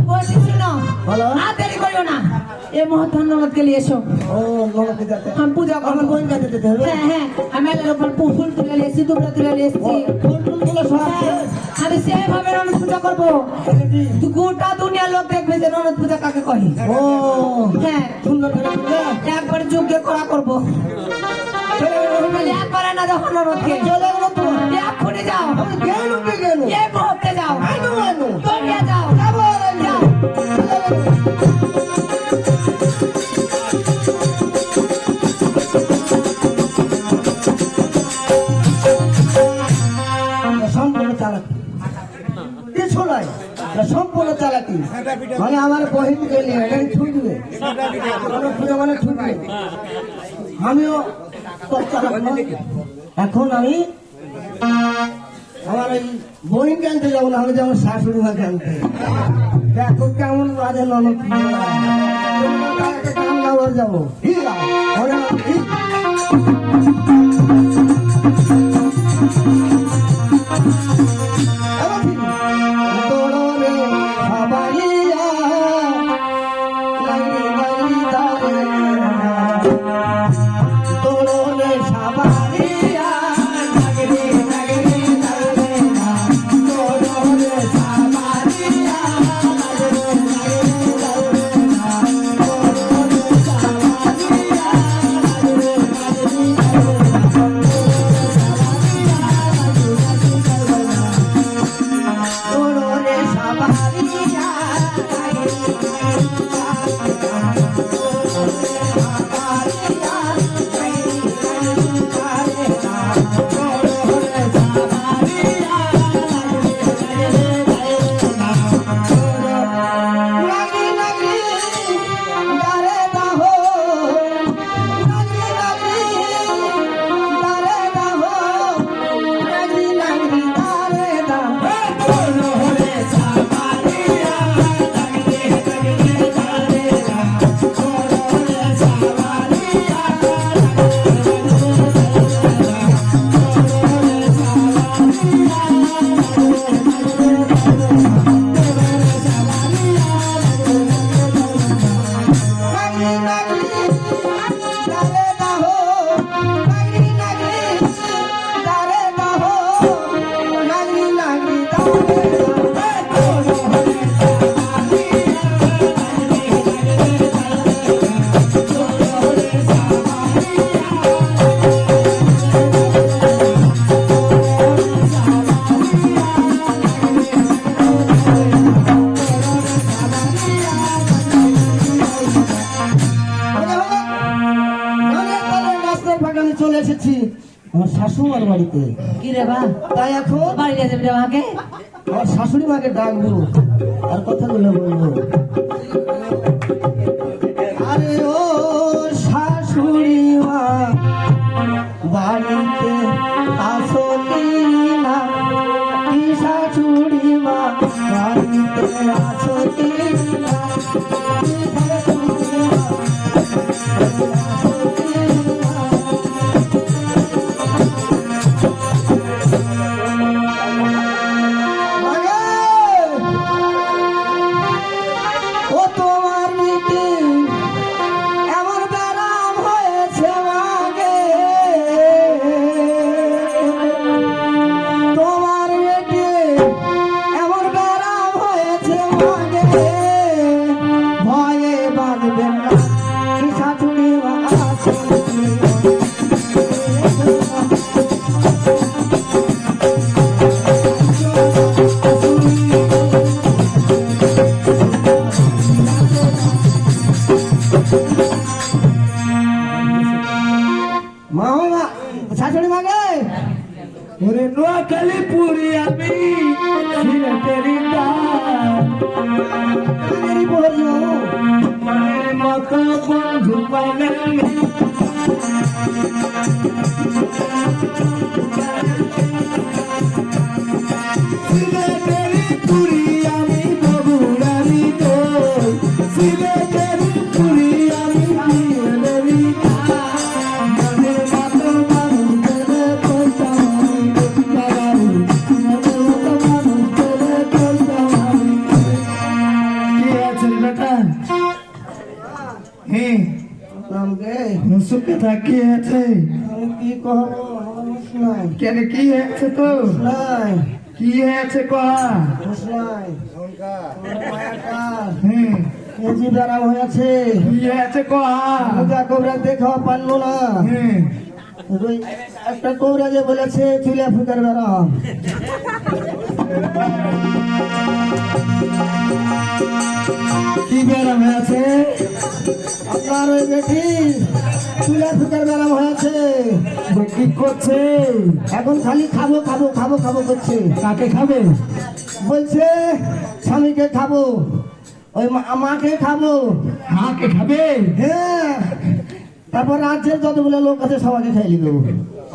বলছি শোনো, বলো। আর দেরি করিও না, এই মহাত্মা ননদকে নিয়ে এসো, ও ননদ পূজাতে আমি পূজা করবো। আমার বোন কাছে যেতে হবে হ্যাঁ হ্যাঁ, আমি এলার উপর ফুল তুলে নিয়ে এসেছি, দুবরা তুলে নিয়ে এসেছি। ফুল টুল গুলো সব আছে। হ্যাঁ, আমি সেইভাবে ননদ পূজা করবো, গোটা দুনিয়ার লোক দেখবে যে ননদ পূজা কাকে কহে। ও হ্যাঁ সুন্দর করে পূজা একবার যজ্ঞে করা করবো। একবারে না দেখো ননদকে, চলে গেল তো এক্ষুনি যাও, আমি গেল কে গেল এই মুহূর্তে যাও, আইনো আইনো দৌড়িয়ে যাও, যাও। সম্পূর্ণ চালাকি কিছু নয় এটা সম্পূর্ণ চালাকি মানে আমার বহিন গেলে এখানে ছুটবে পুজো মানে ছুটবে আমিও তোর চালাক নই। এখন আমি আমার এই বহিন আনতে যাবো না, আমি যাবো শাশুড়ি মাকে আনতে। দেখো কেমন বাজে ননদ গান গাওয়ার যাবো হিলা ওরে না, হিল। তোড়নে সবাইয়া লাগি লাগি তারে তোড়নে সবাইয়া লাগি লাগি তারে তোড়নে সবাইয়া লাগি লাগি তারে তোড়নে সবাইয়া লাগি তোড়নে সবাইয়া লাগি লাগি দারে দাহো লাগি লাগি দারে দাহো লাগি লাগি দারে দাহো তোড়নে সবাইয়া শাশুমার বাড়িতে। কি রে বা তাই এখন বাড়ি নিয়ে যাবি রে মাকে? আমার শাশুড়ি মাকে ডাকবো আর কথাগুলো বলবো। আরে ও শাশুড়ি মা বাড়িতে আসো কি না, কি শাশুড়ি মা বাড়িতে আসো কি না, কি শাশুড়ি মা আসো কি না। মাগে! ও তোমার নীতি এমন ব্যারাম হয়েছে মাগে, তোমার নীতি এমন ব্যারাম হয়েছে মাগে, ভয়ে বাঁধবেন না কি শাশুড়ি মা আছে কি না। মা মা শাশুড়ি মাগে ওরে নোয়াখালী পুরি আমি সিলেটেরই ডাল। মেরি বলিও মনের মতো বন্ধু পাইলাম সিলেটেরই পুরি আমি বগুড়ারই দই, সিলেটেরই পুরি আমি সিলেটেরই ডাল। মনের মতো মানুষ পেলে বলতাম আমি বাবারে, মনের মতো মানুষ পেলে বলতাম আমি। কি আছে রে বেটা? হ্যাঁ নামকে মুসুকে থাকি আছে আমি কি কহবো মানুষ নাই কেন কি হয়েছে তো নাই কি হয়েছে কয়া মানুষ নাই মায়াটা হ্যাঁ এজি বেড়া হয়েছে কি হয়েছে কয়া পূজা কোবরা দেখা পারলো না হ্যাঁ ওই একটা কোবরা যে বলেছে চুলে ফুকার বেড়া কি ব্যারাম হয়েছে আপনার ওই বেটি চুলে ফুকার বেড়া হয়েছে কি করছে এখন খালি খাবো খাবো খাবো খাবো করছে কাকে খাবে বলছে স্বামীকে খাবো ওই মাকে খাবো হাঁকে খাবে হ্যাঁ তারপর রাজ্যের যতগুলো লোক আছে সবাইকে খাইয়ে দেবো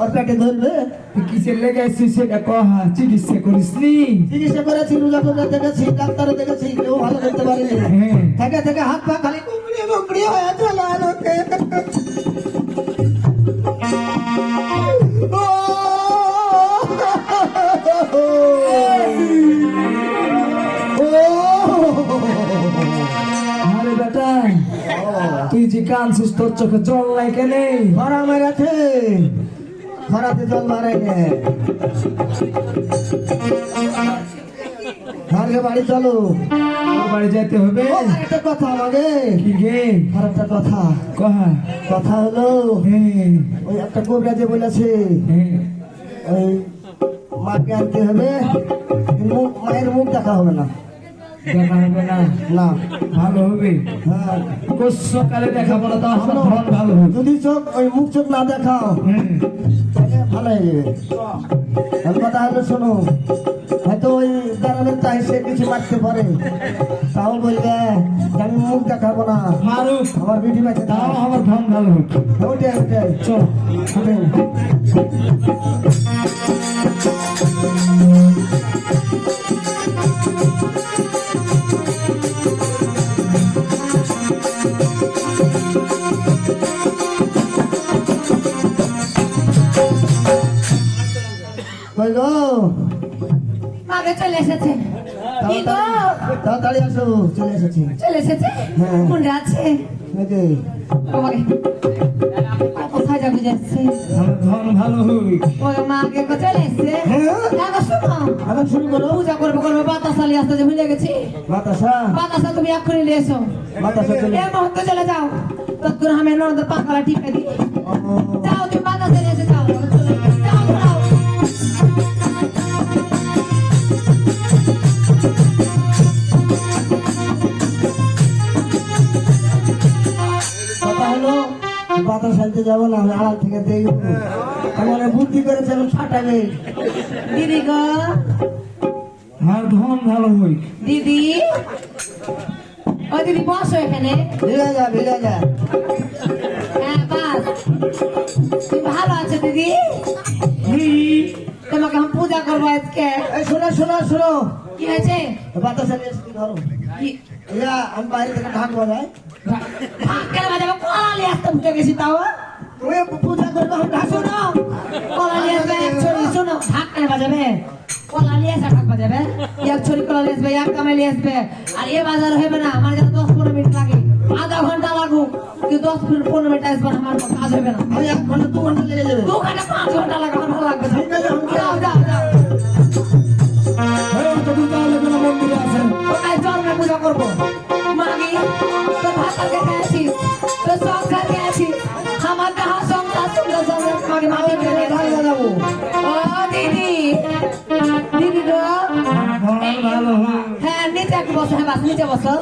ওর পেটে ধরবে তুই কিসের লেগে আসছিস সেটা কহা চিকিৎসা করিস নি চিকিৎসা করেছি রোজা টোজা দেখেছি ডাক্তারও দেখেছি কেউ ভালো করতে পারেনি হ্যাঁ থেকে থেকে হাত পা খালি কুকড়িয়ে কুকড়িয়ে হয়ে চলে লোকে আরে বেটা তুই যে কানছিস তোর চোখে জল নাই কেনে খরা মেরেছে খরাতে জল মারে গে ঘরে বাড়ি চলো তোর বাড়ি যেতে হবে ও, একটা কথা আমাকে কি গে আর একটা কথা কহা কথা হলো হ্যাঁ ওই একটা কোবরা যে বলেছে হ্যাঁ ওই মাকে আনতে হবে মায়ের মুখ দেখা হবে না দেখা হবে না না ভালো হবে হ্যাঁ কোষ সকালে দেখাবো না তো আমার ধন ভালো হবে যদি চোখ ওই মুখ চোখ না দেখাও হ্যাঁ তাহলে ভালো হয়ে যাবে আর কথা হলো শোনো হয়তো ওই দাঁড়ানোর চাই সে কিছু মারতে পারে তাও বলবে যে আমি মুখ দেখাবো না মারুক আমার বিটি বাচ্চা তাও আমার ধন ভালো হবে ওটাই ওটাই চল ওটাই কই গো মাকে চলে এসেছে কি গো তাড়াতাড়ি আসো চলে এসেছি চলে এসেছে হ্যাঁ। কোন আছে এই যে তোমাকে কোথায় যাবে যাচ্ছে আমার ধন ভালো হবে ওই মাকে চলে এসছে হ্যাঁ। দেখো শোনো এখন শুরু করো পূজা করবো করবো বাতাসালি আসতে যে ভুলে গেছি বাতাসা বাতাসা তুমি এক্ষুনি নিয়ে এসো বাতাসা চলে এই মুহূর্তে চলে যাও তৎক্ষণ আমি ননদের পাখালা টিপে দিই যাও তুমি বাতাসা নিয়ে এসে যাও যাও যাও কথা হলো বাতা সালতে যাবো না, আমি আড়াল থেকে দেখবো। আমি অনেক বুদ্ধি করেছি, আমি ফাটাবে। দিদি গো, আর ধন ভালো হই। দিদি, ও দিদি বসো এখানে। ভিড়ে যা, ভিড়ে যা। হ্যাঁ বাস, তুমি ভালো আছো দিদি? তোমাকে আমি পূজা করবো আজকে। এই শোনো, শোনো, শোনো। কি হয়েছে? বাতা সালিয়ে এসে ধরো। কি- ইয়া, আমি বাইরে থেকে ঢাক বাজাই। ভাত কেন বাজাবো? কলা নিয়ে আসতে ভুলে গেছি তাও। তুমি পূজা করবে, আমি ঢাক শোনো, কলা নিয়ে আসবে এক ছড়ি। শোনো, ভাত কেন বাজাবে? কলা নিয়ে আসে ভাত বাজাবে। এক ছড়ি কলা নিয়ে আসবে, এক কামে নিয়ে আসবে। আর এ বাজার হবে না, আমার যেন 10-15 মিনিট লাগে। আধা ঘন্টা লাগুক, কিন্তু 10-15 মিনিট আসবে না, আমার কাজ হবে না। আমি 1 ঘন্টা 2 ঘন্টা লেগে যাবে। 2 ঘন্টা 5 ঘন্টা লাগে, আমার ভালো লাগবে না। ঠিক আছে, আমি যাও, যাও, যাও। এই তো তুই তাহলে কোনো মন্দিরে আছেন। কোথায় জন্মে পূজা করবো? মাগি, তোর ভাত তরকারি খেয়েছিস, তোর সংসার খেয়েছিস, আমার দেহা সংসার সুন্দর সুন্দর মাগি মাটি ফেলে ঢাক বাজাবো। ও দিদি, দিদি গো, ধন ভালো হয়। হ্যাঁ নিচে একটু বসো। হ্যাঁ বাস, নিচে বসো।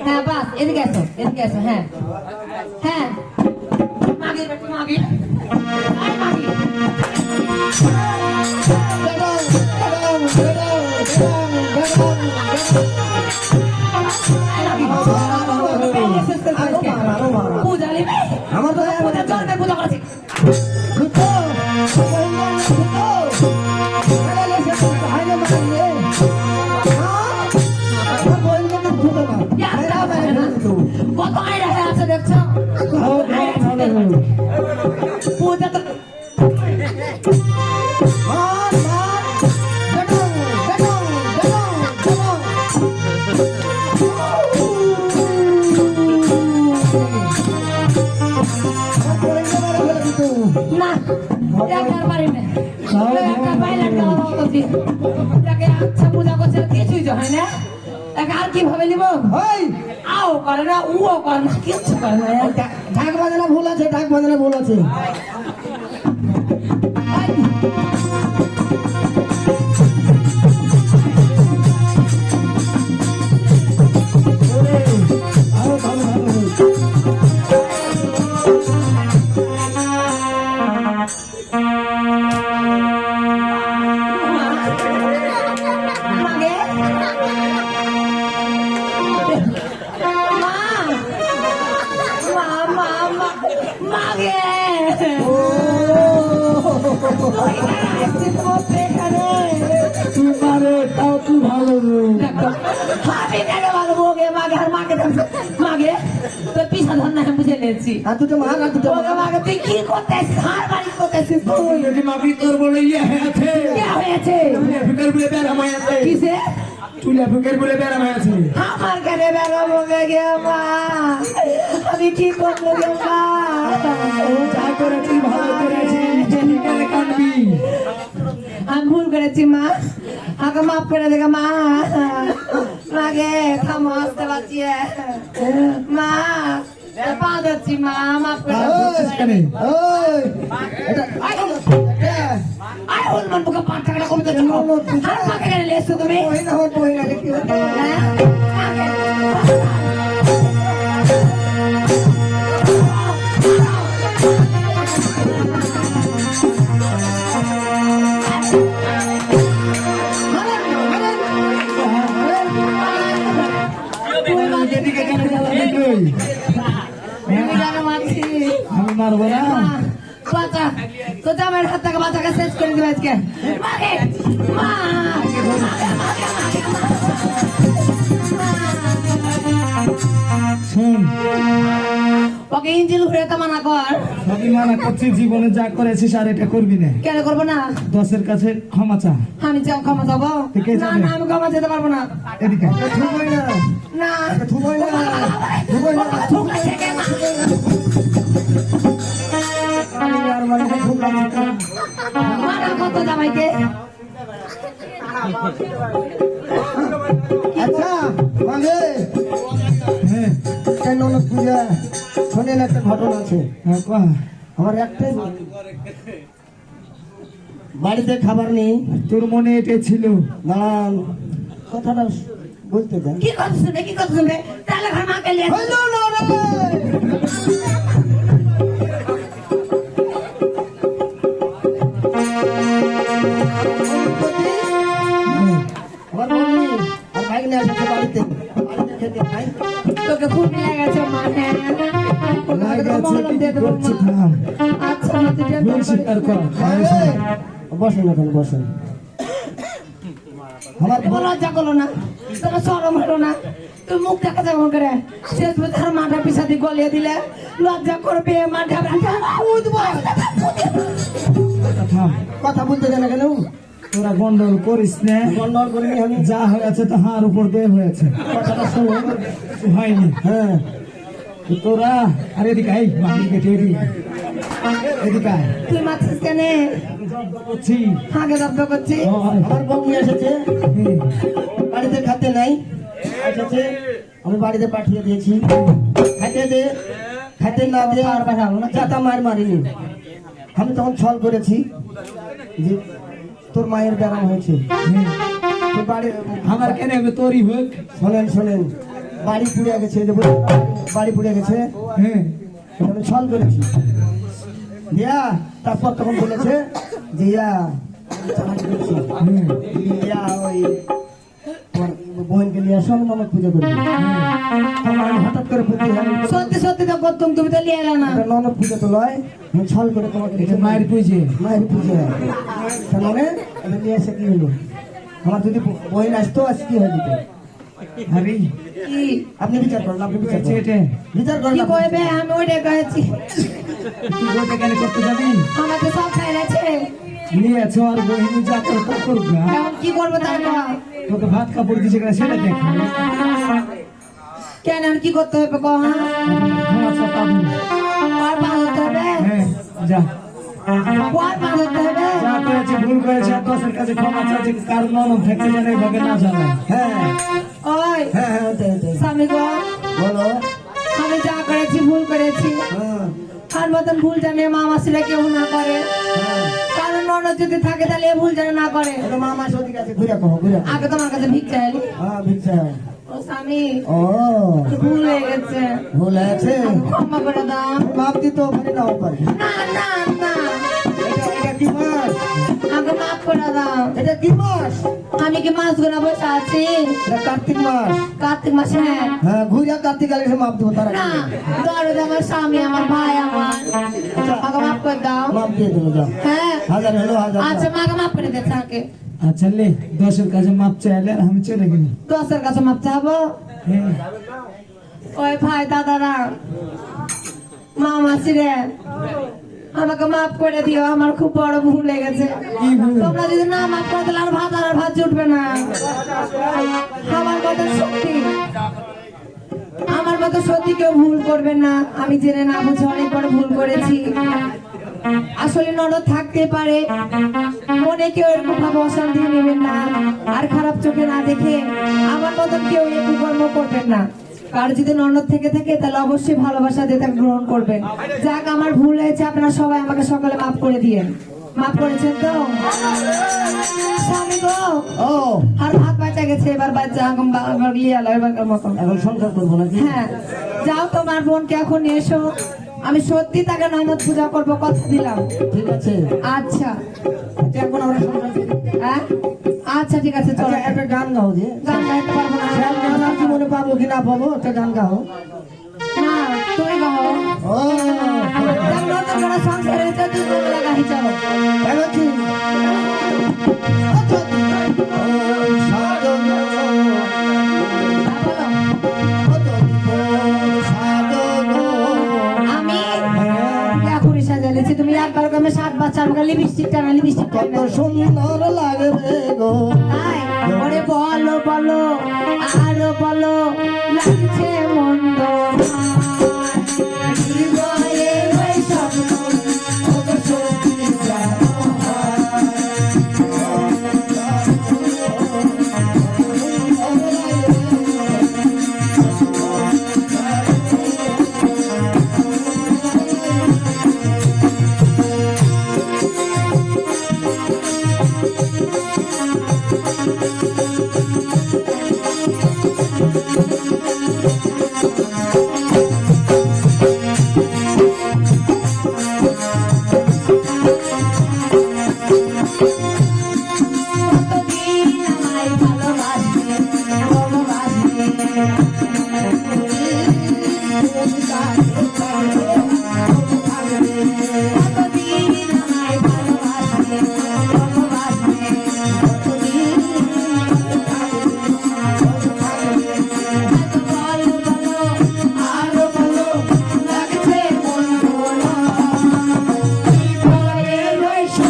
হ্যাঁ বাস, এদিকে এসো, এদিকে এসো। হ্যাঁ হ্যাঁ, মাগি বেটি মাগি, আয় মাগি। বেদাং, বেদাং, বেদাং, বেদাং, বেদাং, বেদাং। পূজা নিবে? আমার তো পূজা জন্মে পূজা করেছি। দুটো, দুটো। আরে লেসে তো হাইলে মারলে। আমার বলবে না দুটো না। মেরা মেরা দুটো। কত আইডা হয়ে আছে দেখছো? ভালো ধন ভালো হয়। পূজা তো মার, মার। বেদাং, বেদাং, বেদাং, বেদাং। আমার বলবে না বলে দুটো। না, একার পারি না। একার পাইলে দেওয়া হতো। একে আচ্ছা পূজা করছে, কিছুই তো হয় না। একে আর কিভাবে নিব? এই, আও করে না, উও করে না, কিচ্ছু করে না। ঢাক বাজানো ভুল আছে, ঢাক বাজানো ভুল আছে। আরো ভালো ভালো হয়। মাগে মা মাগে তুই মারে তাও তুই ভালো হয়। আমি কেন ভালো বোগে মাগে আর মাকে মাগে তোর পিছা ধর না বুঝে নিয়েছি। আর দুটো মার, আর দুটো বোগে মাগে তুই কি করতেছিস? হার বাড়ি করতেছিস তুই? যদি মাগি তোর বলে ইয়ে আছে। কি হয়েছে? তুলে ফিকার বলে বেরাম হয়ে আছে। কিসে? তুলে ফিকার বলে বেরাম হয়ে আছে। আমার কানে বেড়াবো গে মা, আমি কি করবো গে মা? যা করেছি ভালো করেছি, কেন কাঁদবি? আমি ভুল করেছি মা, আমাকে মাফ করে দেগে মা। মাগে থামো, আসতে পারছি মা, পা ধরছি মা, মাফ করে সেখানে ওই, এটা আয় হল মন বুকে পাঁচ টাকা কমে যাচ্ছে। আর মাকে কেন লেসছো তুমি? বহিনা হন, বহিনা দেখি হতো। হ্যাঁ? তুই মাকে দিকে কেন যাবো? তুমি কেন মারছিস? আমি মারবো না। বাচ্চা তো জামাইয়ের হাত থেকে বাচ্চাকে শেষ করে দিবে আজকে। মাগে মা, শোন, ওকে ইঞ্জিল ঘুরে তো মানা কর। সবই মানা করছি, জীবনে যা করেছিস আর এটা করবি না। কেন করবো না? 10-এর কাছে ক্ষমা চা। আমি যাও ক্ষমা যাবো কে না? যাবে? না আমি ক্ষমা যেতে পারবো না। এদিকে থুবই না, না থুবই না, থুবই না। থুক আছে মা। আমি আর বাড়িতে থুবলাম না। মানা কত জামাইকে? আচ্ছা, মাগে, হ্যাঁ কেন না পূজা? শোনেন, একটা ঘটনা আছে। হ্যাঁ কয়া। আমার একটাই বাড়িতে খাবার নেই। তোর মনে এটা ছিল? দাঁড়ান, কথাটা বলতে দেন। কি কথা শুনবে? কি কথা শুনবে? তাহলে ঘর মাকে নিয়ে হইলো না রে। এসেছে বাড়িতে বাড়িতে খেতে নাই তোকে খুব লেগেছে মা হ্যাঁ আচ্ছা মা, তুই টেনশন করিস না। বসেন এখন বসেন আমার তোমার লজ্জা করলো না, তোমার শরম হলো না, তুমি মুখ দেখা যাবো করে শেষ বছর মাথা পিছাতে গলিয়ে দিলে লজ্জা করবে মাথা কথা বলতে জানা কেন তোরা গন্ডল করিস না, গন্ডল করিনি আমি যা হয়েছে তো হার উপর দিয়ে হয়েছে, কথাটা শোনো কিছু হয়নি। হ্যাঁ তোরা আর এদিকে আই, মাটির কেটে এদিকে আয়। তুই মাছিস কেন করছি আগে দব্দ করছি আমার বউ নিয়ে এসেছে বাড়িতে খাতে নাই এসেছে আমি বাড়িতে পাঠিয়ে দিয়েছি খাইতে দে খাইতে না দিয়ে আর পাঠাবো না চাতা মার মারিনি আমি তখন ছল করেছি যে তোর মায়ের ব্যারাম হয়েছে তোর বাড়ি আমার কেন হবে তোরই হোক। শোনেন শোনেন বাড়ি পুড়ে গেছে যে বাড়ি পুড়ে গেছে হ্যাঁ আমি ছল করেছি দিয়া তারপর তখন বলেছে যে ইয়া আমি চালাকি করছি। ইয়া ওই তোমার বোনকে নিয়ে আসো আমি ননদ পুজো করি তখন আমি হঠাৎ করে পুজো সত্যি সত্যি তো করতুম, তুমি তো লিয়ে এলে না। ননদ পুজো তো লয় আমি ছল করে তোমাকে এটা মায়ের পুজো। মায়ের পুজো তার মানে আমি নিয়ে এসে কি হলো আমার যদি বই আসতো আজ কি হয়ে যেত আরে কি আপনি বিচার করেন আপনি বিচার করেন এটা বিচার করেন কি আপনি। কইবে আমি ওইটা কয়েছি, তুই বলতে কেন করতে যাবি? আমাকে সব খাইলেছে নিয়েছ আর বহিনী যা করে তা করবে। এখন কি করবো তাই কর। তোকে ভাত কাপড় দিছে কিনা সেটা দেখ। কেন আর কি করতে হবে কহ খাওয়া সব পাবো। আর পা ধরতে হবে হ্যাঁ যা আর পা ধরতে হবে যা করেছে ভুল করেছে আর দশের কাছে ক্ষমা চাইছে, কার নরম থাকতে জানে এইভাবে না জানে। হ্যাঁ ওই হ্যাঁ হ্যাঁ ওটাই, ওটাই। স্বামী গো বলো আমি যা করেছি ভুল করেছি, হ্যাঁ আর মতন ভুল জানে মা মাসিরা কেউ না করে, হ্যাঁ কারণ ননদ যদি থাকে তাহলে এ ভুল জানে না করে। এটা মামা সত্যি কাছে ঘুরে কहो ঘুরে আগে তোমার কাছে ভিক চাইলি, হ্যাঁ বিচ্ছা ও স্বামী ও ভুল হয়ে গেছে, ভুল আছে ক্ষমা করে দাও। মাপ দিতে পারি না পারি না না না এটা কি মাস আমাকে মাফ করে দাও। এটা কি মাস আমি কি মাছ গোনা বসে আছি? এটা কার্তিক মাস কার্তিক মাসে হ্যাঁ ঘুরিয়া কার্তিক আলে মাপ দেবো তারা না, দরদ আমার স্বামী আমার ভাই আমার, আমাকে মাফ করে দাও। মাপ দিয়ে দেবো যাও হ্যাঁ হাজার হলো হাজার আচ্ছা মাকে মাফ করে দে থাকে, আচ্ছা লে দশের কাছে মাপ চাইলে আর আমি চলে গেলি। দশের কাছে মাপ চাবো। হ্যাঁ ওই ভাই দাদারা মা মাসিরে আমাকে মাফ করে দিও, আমার খুব বড় ভুল হয়ে গেছে। কি ভুল? তোমরা যদি না মাফ করে দিলে আর ভাত জুটবে না। আমার কথা সত্যি, আমার মতো সত্যি কেউ ভুল করবে না। আমি জেনে না বুঝে অনেক বড় ভুল করেছি। আসলে ননদ থাকতে পারে, মনে কেউ এরকম ভাবে অশান্তি নেবেন না, আর খারাপ চোখে না দেখে আমার মতন কেউ এই কুকর্ম করবেন না। আর যদি ননদ থেকে থাকে তাহলে অবশ্যই ভালোবাসা দিয়ে তাকে গ্রহণ করবেন। যাক আমার ভুল হয়েছে, আপনারা সবাই আমাকে সকালে মাফ করে দিয়েন। মাফ করেছেন তো স্বামী গো? ও আর ভাত বাঁচা গেছে, এবার বাচ্চা এবার মতো। এখন সংসার করবো নাকি হ্যাঁ যাও তোমার বোনকে এখন নিয়ে এসো, আমি সত্যি তাকে ননদ পূজা করবো, কথা দিলাম। ঠিক আছে আচ্ছা এখন আমরা সংসার করি। হ্যাঁ আচ্ছা ঠিক আছে চলো। আচ্ছা, একটা গান গাও যে গান গাইতে পারবো না। গান গাও না, জীবনে পাবো কি না পাবো একটা গান গাও না তুমি গাও। ও দেখ নতুন করে সংসার হয়েছে, তুই গান লাগাই চলো। কেন কি সাধন হ্যাঁ, বলো। আমি এখনই সাজালেছি, তুমি একবার আমি 7 বাচ্চার লিপস্টিক টানা লিপস্টিক কত সুন্দর লাগবে গো তাই ওরে বলো বলো আরো বলো লাগছে মন্দ হৃদয়ে ওই স্বপ্ন ওগো সত্যি জানো কতদিন আমায় ভালোবাসবে, ভালোবাসবে, কতদিন বলো বলো আরো বলো লাগছে মন বলো কি বলে রইছো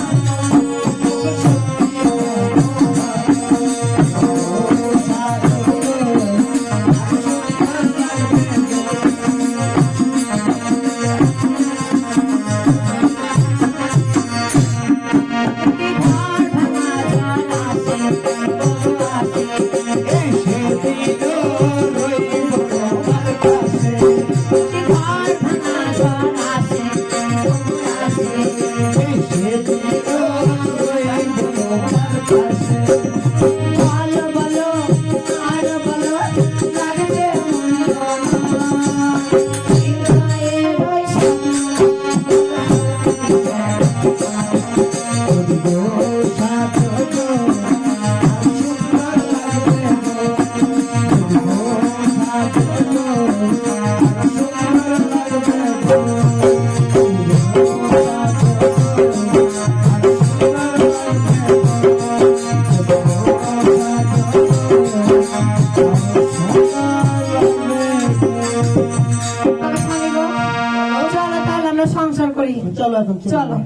ঘর ভাঙা ঝড় আসে, আসে ঘর ভাঙা ঝড় আসে, বলো বলো আরো বলো লাগছে হৃদয়ে রইছো চলো তাহলে আমরা সংসার করি চলো এখন চলো